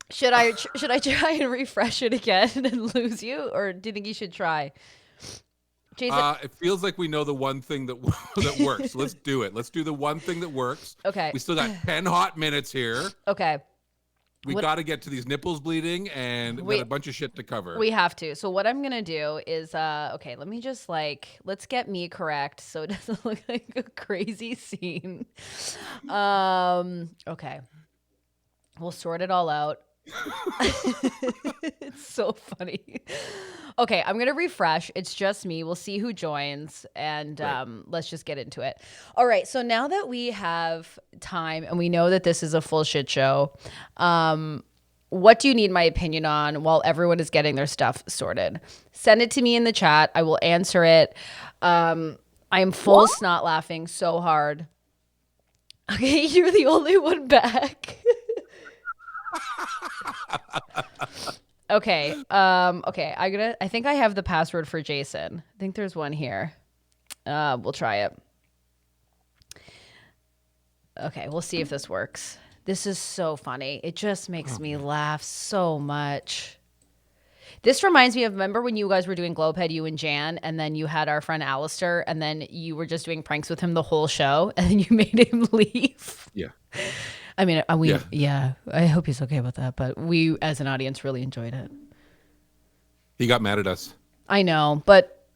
Should I try and refresh it again and lose you, or do you think you should try? Jason, It feels like we know the one thing that that works. Let's do it. Let's do the one thing that works. Okay. We still got 10 hot minutes here. Okay. We got to get to these nipples bleeding, and we got a bunch of shit to cover. We have to. So what I'm going to do is, okay, let me just let's get me correct so it doesn't look like a crazy scene. Okay. We'll sort it all out. It's so funny. Okay, I'm gonna refresh. It's just me. We'll see who joins, and let's just get into it. All right. So now that we have time and we know that this is a full shit show, what do you need my opinion on while everyone is getting their stuff sorted? Send it to me in the chat. I will answer it. I am full snot laughing so hard. Okay, you're the only one back. Okay. Okay. I think I have the password for Jason. I think there's one here. We'll try it. Okay. We'll see if this works. This is so funny. It just makes me laugh so much. This reminds me of, remember when you guys were doing Globehead, you and Jan, and then you had our friend Alistair, and then you were just doing pranks with him the whole show, and then you made him leave? Yeah. I mean, yeah, I hope he's okay with that, but we, as an audience, really enjoyed it. He got mad at us. I know, but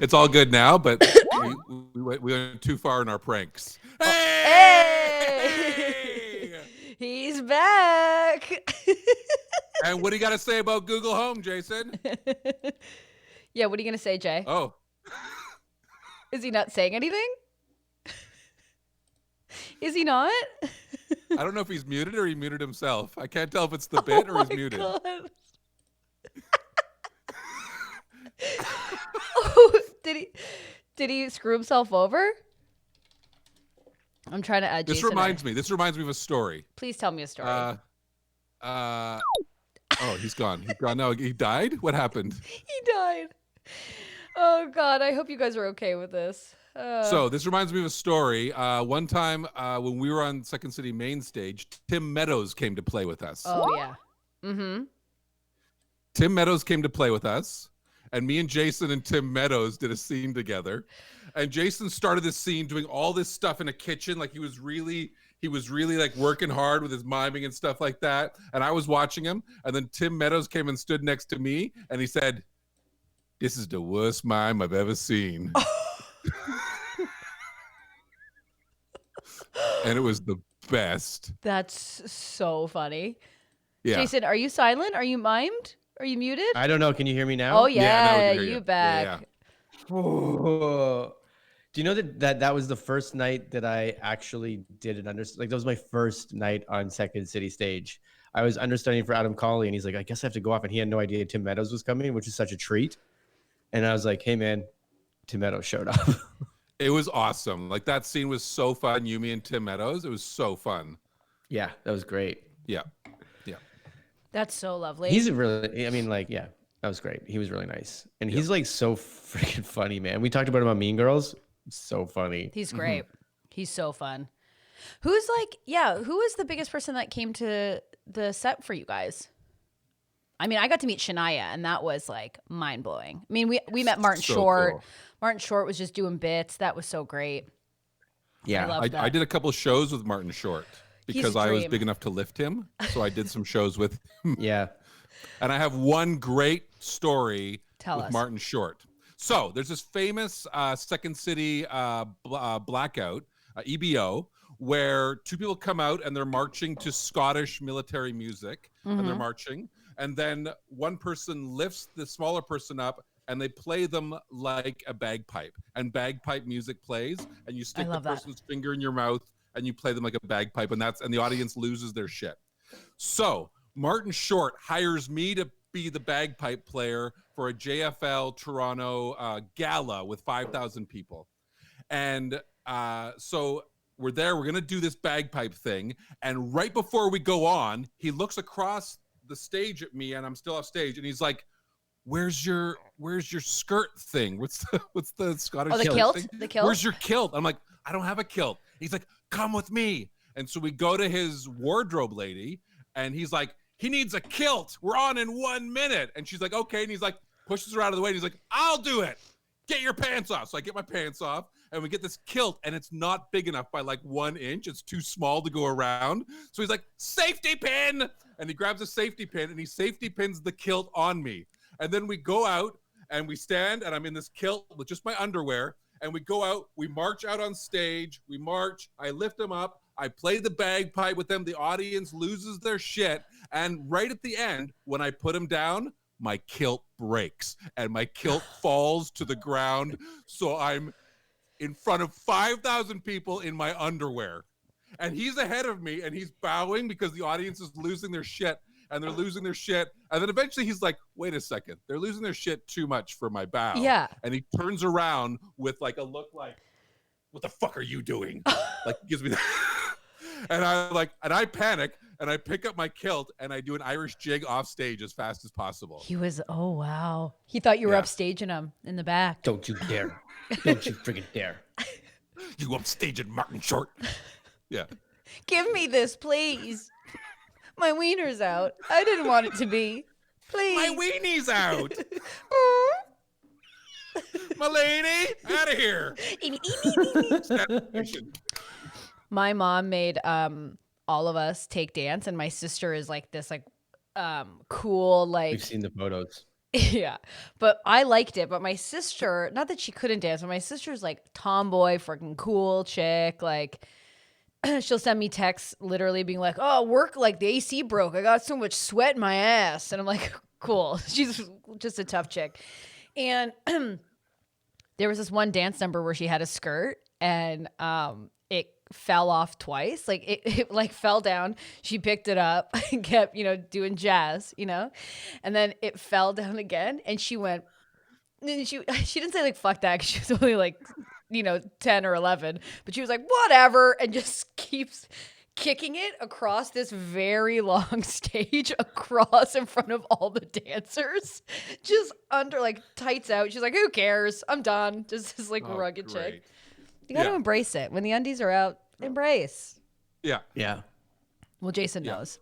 it's all good now, but we went too far in our pranks. Hey! He's back. And what do you got to say about Google Home, Jason? Yeah, what are you going to say, Jay? Oh. Is he not saying anything? Is he not? I don't know if he's muted or he muted himself. I can't tell if it's the bit or he's muted. God. Oh, did he screw himself over? I'm trying to add This Jason. This reminds me of a story. Please tell me a story. Oh, he's gone. He's gone. No, he died? What happened? He died. Oh God, I hope you guys are okay with this. So this reminds me of a story. One time when we were on Second City main stage, Tim Meadows came to play with us. Oh yeah. Mm-hmm. Tim Meadows came to play with us, and me and Jason and Tim Meadows did a scene together. And Jason started this scene doing all this stuff in a kitchen, like he was really like working hard with his miming and stuff like that. And I was watching him, and then Tim Meadows came and stood next to me, and he said, "This is the worst mime I've ever seen." And it was the best. That's so funny. Yeah. Jason, are you silent? Are you mimed? Are you muted? I don't know. Can you hear me now? Oh Yeah, now we yeah, can hear you you. back. Oh. Do you know that was the first night that I actually did an like that was my first night on Second City stage. I was understudying for Adam Colley, and he's like, I guess I have to go off, and he had no idea Tim Meadows was coming, which is such a treat. And I was like, hey man, Tim Meadows showed up. It was awesome. Like that scene was so fun. Yumi and Tim Meadows. It was so fun. Yeah, that was great. Yeah. Yeah. That's so lovely. He's really, I mean, like, yeah, that was great. He was really nice. And he's like so freaking funny, man. We talked about him on Mean Girls. So funny. He's great. He's so fun. Who is the biggest person that came to the set for you guys? I mean, I got to meet Shania, and that was like mind blowing. I mean, we met Martin So Short. cool. Martin Short was just doing bits. That was so great. Yeah. love that. I did a couple shows with Martin Short because a I was dream. big enough to lift him. So I did some shows with him. Yeah. And I have one great story Tell with us. Martin Short. So there's this famous Second City blackout, EBO, where two people come out and they're marching to Scottish military music, and they're marching. And then one person lifts the smaller person up, and they play them like a bagpipe. And bagpipe music plays, and you stick the love that. person's finger in your mouth, and you play them like a bagpipe, and the audience loses their shit. So Martin Short hires me to be the bagpipe player for a JFL Toronto gala with 5,000 people. And So we're there. We're gonna do this bagpipe thing, and right before we go on, he looks across the stage at me, and I'm still off stage, and he's like, "Where's your skirt thing? What's the Scottish Oh, the skirt kilt? thing? The kilt? Where's your kilt?" I'm like, "I don't have a kilt." He's like, "Come with me." And so we go to his wardrobe lady, and he's like, "He needs a kilt. We're on in 1 minute." And she's like, "Okay." And he's like, pushes her out of the way. And he's like, "I'll do it. Get your pants off." So I get my pants off, and we get this kilt, and it's not big enough by like 1 inch. It's too small to go around. So he's like, "Safety pin." And he grabs a safety pin, and he safety pins the kilt on me. And then we go out, and we stand, and I'm in this kilt with just my underwear. And we go out, we march out on stage, we march, I lift them up, I play the bagpipe with them, the audience loses their shit, and right at the end, when I put them down, my kilt breaks, and my kilt falls to the ground, so I'm in front of 5,000 people in my underwear. And he's ahead of me, and he's bowing because the audience is losing their shit, and they're losing their shit. And then eventually he's like, "Wait a second, they're losing their shit too much for my bow." Yeah. And he turns around with like a look like, "What the fuck are you doing?" Like, gives me that. And I panic, and I pick up my kilt, and I do an Irish jig off stage as fast as possible. He was, oh, wow. He thought you were Yeah. upstaging him in the back. Don't you dare. Don't you friggin' dare. You upstaging Martin Short. Yeah. Give me this, please. My wiener's out. I didn't want it to be. Please. My weenie's out. My lady, out of here. My mom made all of us take dance, and my sister is like this cool We've seen the photos. yeah. But I liked it. But my sister, not that she couldn't dance, but my sister's like tomboy, freaking cool chick. Like she'll send me texts literally being like, "Oh, work, like the AC broke. I got so much sweat in my ass." And I'm like, cool. She's just a tough chick. And there was this one dance number where she had a skirt, and it fell off twice. Like it like fell down. She picked it up and kept, doing jazz, and then it fell down again. And she went, and she didn't say like, "Fuck that," 'cause she was only like, 10 or 11, but she was like, "Whatever," and just keeps kicking it across this very long stage, across in front of all the dancers, just under like tights out. She's like, "Who cares? I'm done." Just this like rugged great. chick. You got to Yeah. embrace it. When the undies are out, embrace. Yeah. Yeah. Well, Jason Yeah. knows.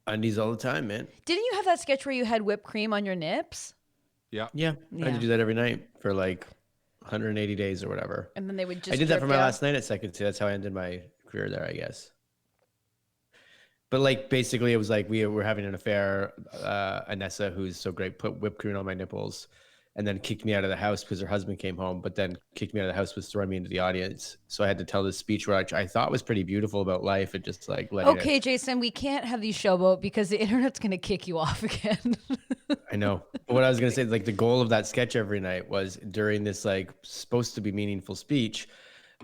Undies all the time, man. Didn't you have that sketch where you had whipped cream on your nips? Yeah. I Yeah. had to do that every night for like 180 days or whatever. And then they would just I did that for drip my down? last night at Second City. That's how I ended my career there, I guess. But like basically it was like we were having an affair. Anessa, who's so great, put whipped cream on my nipples and then kicked me out of the house because her husband came home, but then kicked me out of the house was throwing me into the audience. So I had to tell this speech where I thought was pretty beautiful about life and just like letting Okay, Jason, we can't have these showboat because the internet's going to kick you off again. I know. But what I was going to say, like the goal of that sketch every night was during this like supposed to be meaningful speech,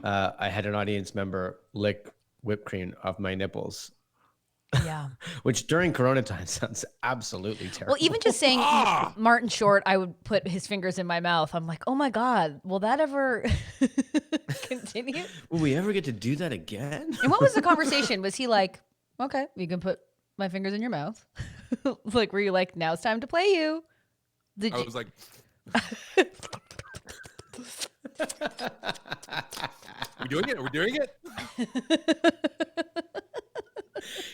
I had an audience member lick whipped cream off my nipples, Yeah. which during Corona time sounds absolutely terrible. Well, even just saying Martin Short, I would put his fingers in my mouth. I'm like, oh my God, will that ever continue? Will we ever get to do that again? And what was the conversation? Was he like, "Okay, you can put my fingers in your mouth"? Like, were you like, "Now it's time to play you"? Did I you? was like, "We're doing it. We're doing it."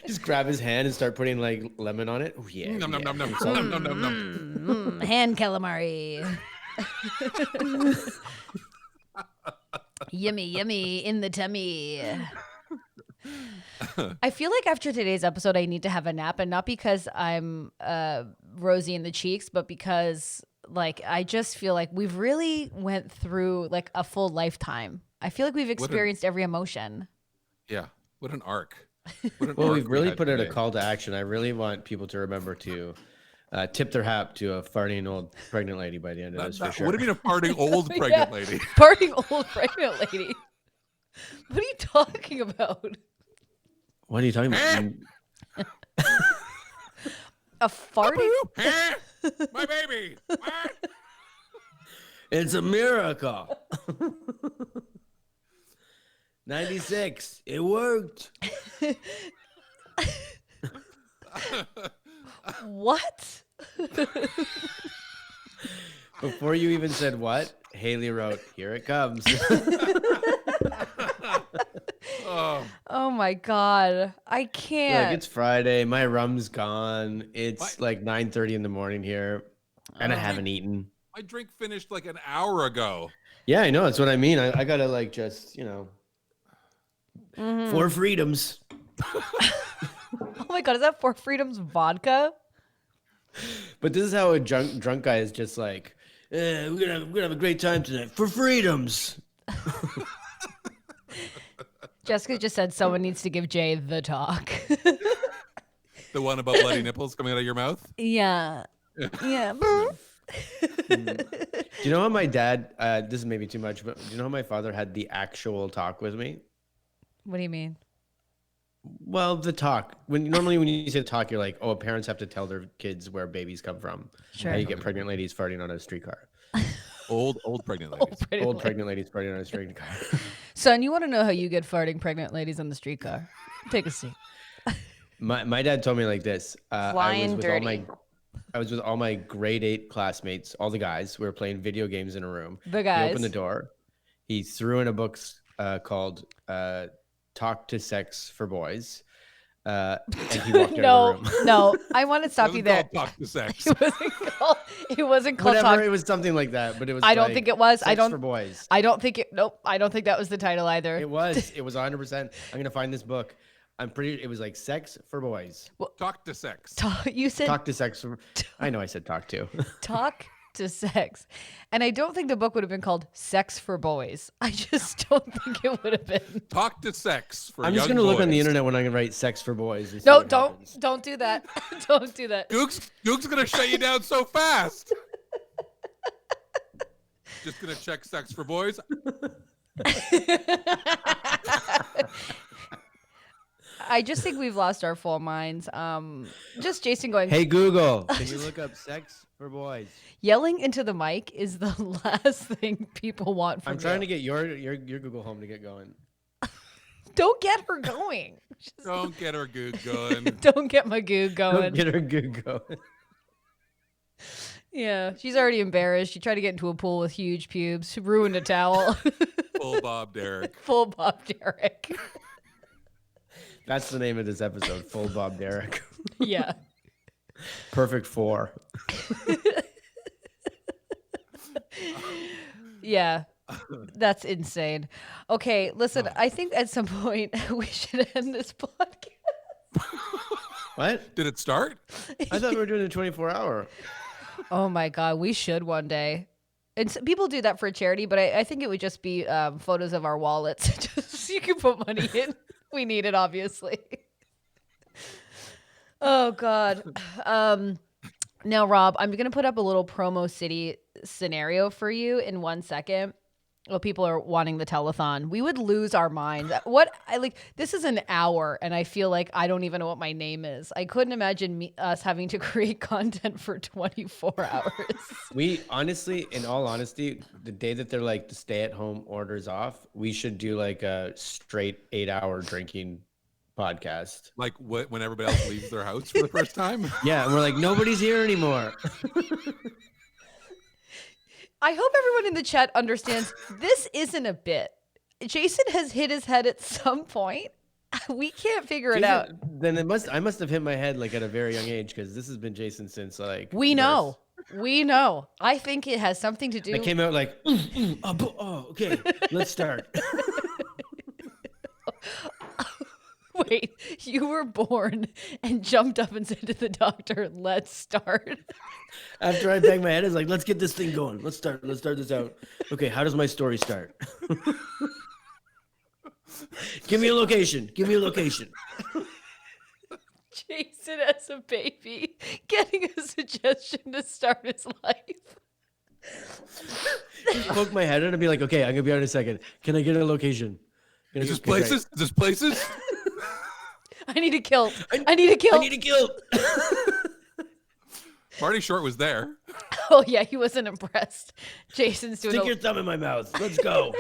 Just grab his hand and start putting like lemon on it. Oh, yeah. Nom, nom, yeah. nom, nom, nom, nom, nom, nom. Hand calamari. Yummy, yummy in the tummy. I feel like after today's episode, I need to have a nap, and not because I'm rosy in the cheeks, but because like I just feel like we've really went through like a full lifetime. I feel like we've experienced every emotion. Yeah. What an arc. What an Well, arc we've we really had put out a today. call to action. I really want people to remember to tip their hat to a farting old pregnant lady by the end of this for sure. What do you mean a farting old Yeah. pregnant lady? Parting old pregnant lady. What are you talking about? What are you talking about? A farting? Eh? My baby. What? It's a miracle. 96. It worked. What? Before you even said what, Haley wrote, "Here it comes." Oh, Oh my God. I Look, can't. it's Friday. My rum's gone. It's like 9:30 in the morning here, and I haven't eaten. my drink finished like an hour ago. Yeah, I know. That's what I mean. I gotta like just for freedoms. Oh my God. Is that For Freedom's vodka? But this is how a drunk guy is just like, we're gonna have a great time tonight for freedoms. Jessica just said someone needs to give Jay the talk. The one about bloody nipples coming out of your mouth. Yeah. Yeah. Do you know how my dad? This is maybe too much, but do you know how my father had the actual talk with me? What do you mean? Well, the talk. Normally when you say talk, you're like, oh, parents have to tell their kids where babies come from. Sure. How you get pregnant ladies farting on a streetcar. Old pregnant ladies. Old pregnant ladies farting on a streetcar. Son, you want to know how you get farting pregnant ladies on the streetcar? Take a seat. My dad told me like this. Flying dirty. I was with all my grade 8 classmates, all the guys. We were playing video games in a room. The guys. He opened the door. He threw in a book called Talk to Sex for Boys. And he walked out of the room. No, I want to stop you Wasn't there. called Talk to Sex. It wasn't called Whatever, Talk. it was something like that, but it was I don't like think it was. Sex for Boys. I don't think it. Nope. I don't think that was the title either. It was 100%. I'm going to find this book. It was like Sex for Boys. Talk to sex. You said Talk to sex. I know I said talk to. talk to sex. And I don't think the book would have been called Sex for Boys. I just don't think it would have been. Talk to sex for I'm young just going to look on the boys. internet when I can write Sex for Boys. And see No, what don't happens. do that. Don't do that. Goog's gonna shut you down so fast. Just gonna check sex for boys. I just think we've lost our full minds. Just Jason going, Hey Google, can you look up Sex for Boys? yelling into the mic is the last thing people want from I'm you. trying to get your Google Home to get going. Don't get her going. Don't get her Goog going. Don't get my goo going. Don't get her Google going. Yeah, she's already embarrassed. She tried to get into a pool with huge pubes, ruined a towel. Full Bob Derek. Full Bob Derek. That's the name of this episode, Full Bob Derek. Yeah. Perfect 4. Yeah. That's insane. Okay, listen, I think at some point we should end this podcast. What? Did it start? I thought we were doing a 24-hour. Oh my God, we should one day. And people do that for a charity, but I think it would just be photos of our wallets. Just so you can put money in. We need it, obviously. Oh God. Now, Rob, I'm going to put up a little promo city scenario for you in 1 second. Well, people are wanting the telethon. We would lose our minds. This is an hour, and I feel like I don't even know what my name is. I couldn't imagine us having to create content for 24 hours. We honestly, in all honesty, the day that they're like the stay-at-home orders off, we should do like a straight 8-hour drinking podcast. Like when everybody else leaves their house for the first time? Yeah, and we're like, nobody's here anymore. I hope everyone in the chat understands this isn't a bit. Jason has hit his head at some point. We can't figure it out. Then I must have hit my head like at a very young age because this has been Jason since like We birth. know. We know. I think it has something to do. I came out like, okay, let's start. Wait, you were born and jumped up and said to the doctor, "Let's start." After I banged my head, I was like, let's get this thing going. Let's start this out. Okay, how does my story start? Give me a location. Jason as a baby getting a suggestion to start his life. Just poke my head and I'd be like, okay, I'm gonna be out in a second. Can I get a location? Is this places? Is this places? I need a kilt. I need a kilt. Marty Short was there. Oh yeah, he wasn't impressed. Jason's doing Stick your thumb in my mouth. Let's go.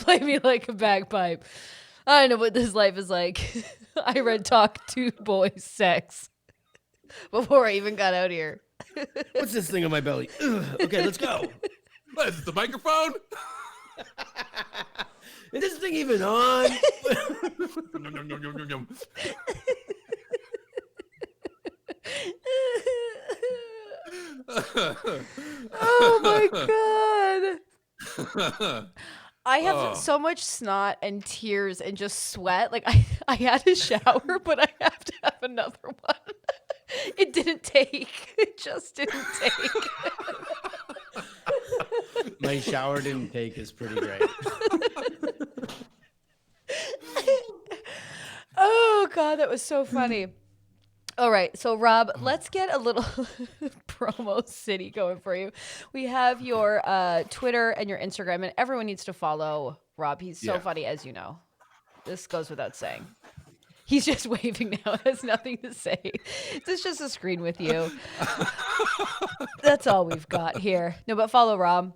Play me like a bagpipe. I know what this life is like. I read Talk to Boys Sex before I even got out here. What's this thing on my belly? Ugh, okay, let's go. What, is it the microphone? Is this thing even on? Yum, yum, yum, yum, yum. Oh my god. I have so much snot and tears and just sweat. Like I had a shower, but I have to have another one. It didn't take. It just didn't take. My shower didn't take is pretty great. Oh god, that was so funny. All right, so Rob, let's get a little promo city going for you. We have your Twitter and your Instagram, and everyone needs to follow Rob. He's so funny, as you know. This goes without saying. He's just waving now. Has nothing to say. This is just a screen with you. That's all we've got here. No, but follow Rob.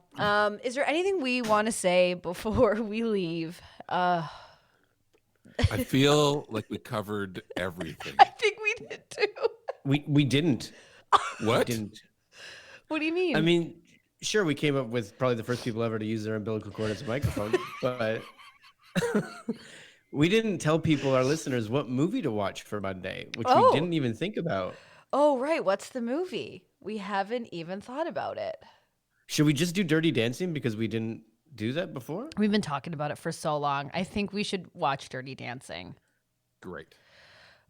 Is there anything we want to say before we leave? I feel like we covered everything. I think we did too. We didn't. What? We didn't. What do you mean? I mean, sure, we came up with probably the first people ever to use their umbilical cord as a microphone, but we didn't tell people, our listeners, what movie to watch for Monday, which we didn't even think about. Oh, right. What's the movie? We haven't even thought about it. Should we just do Dirty Dancing because we didn't do that before? We've been talking about it for so long. I think we should watch Dirty Dancing. Great.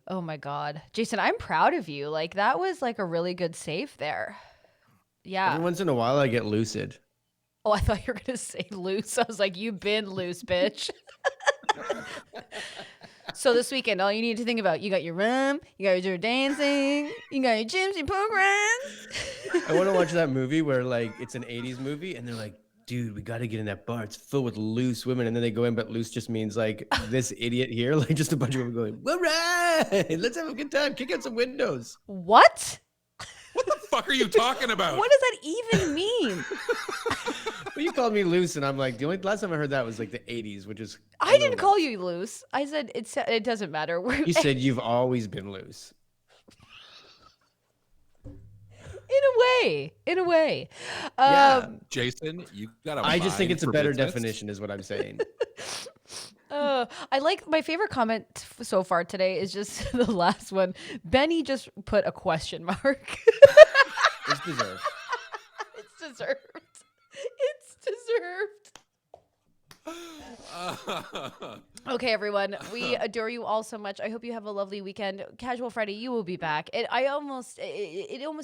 Oh my God. Jason, I'm proud of you. Like, that was like a really good save there. Yeah. Every once in a while, I get lucid. Oh, I thought you were going to say loose. I was like, you've been loose, bitch. So this weekend, all you need to think about, you got your rum, you got your dancing, you got your gyms, your programs. I want to watch that movie where, like, it's an 80s movie, and they're like, dude, we got to get in that bar. It's filled with loose women. And then they go in, but loose just means, like, this idiot here, like, just a bunch of women going, all right, let's have a good time. Kick out some windows. What? What the fuck are you talking about? What does that even mean? Well, you called me loose, and I'm like, the only last time I heard that was, like, the 80s, which is... I didn't call you loose. I said it doesn't matter. You said you've always been loose. In a way. Yeah. Jason, you got a I just think mind it's a for better business. definition is what I'm saying. I like my favorite comment so far today is just the last one. Benny just put a question mark. It's deserved. It's deserved. It's deserved. Okay, everyone. We adore you all so much. I hope you have a lovely weekend. Casual Friday, you will be back. It almost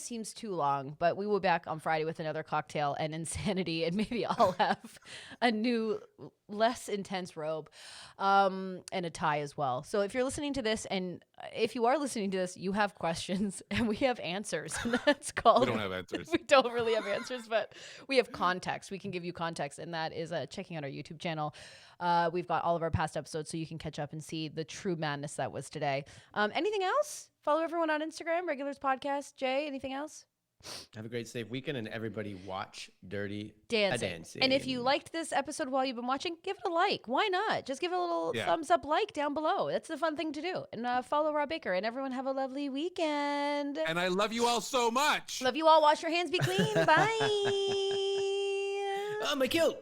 seems too long, but we will be back on Friday with another cocktail and insanity, and maybe I'll have a new, less intense robe, and a tie as well. So if you're listening to this, and if you are listening to this, you have questions, and we have answers. And that's called. We don't have answers. We don't really have answers, but we have context. We can give you context, and that is checking out our YouTube channel. We've got all of our past episodes, so you can catch up and see the true madness that was today. Anything else? Follow everyone on Instagram, Regulars Podcast. Jay, anything else? Have a great, safe weekend, and everybody watch Dirty Dancing. And if you liked this episode while you've been watching, give it a like. Why not? Just give it a little thumbs up like down below. That's the fun thing to do. And follow Rob Baker. And everyone have a lovely weekend. And I love you all so much. Love you all. Wash your hands. Be clean. Bye. Oh, my kilt.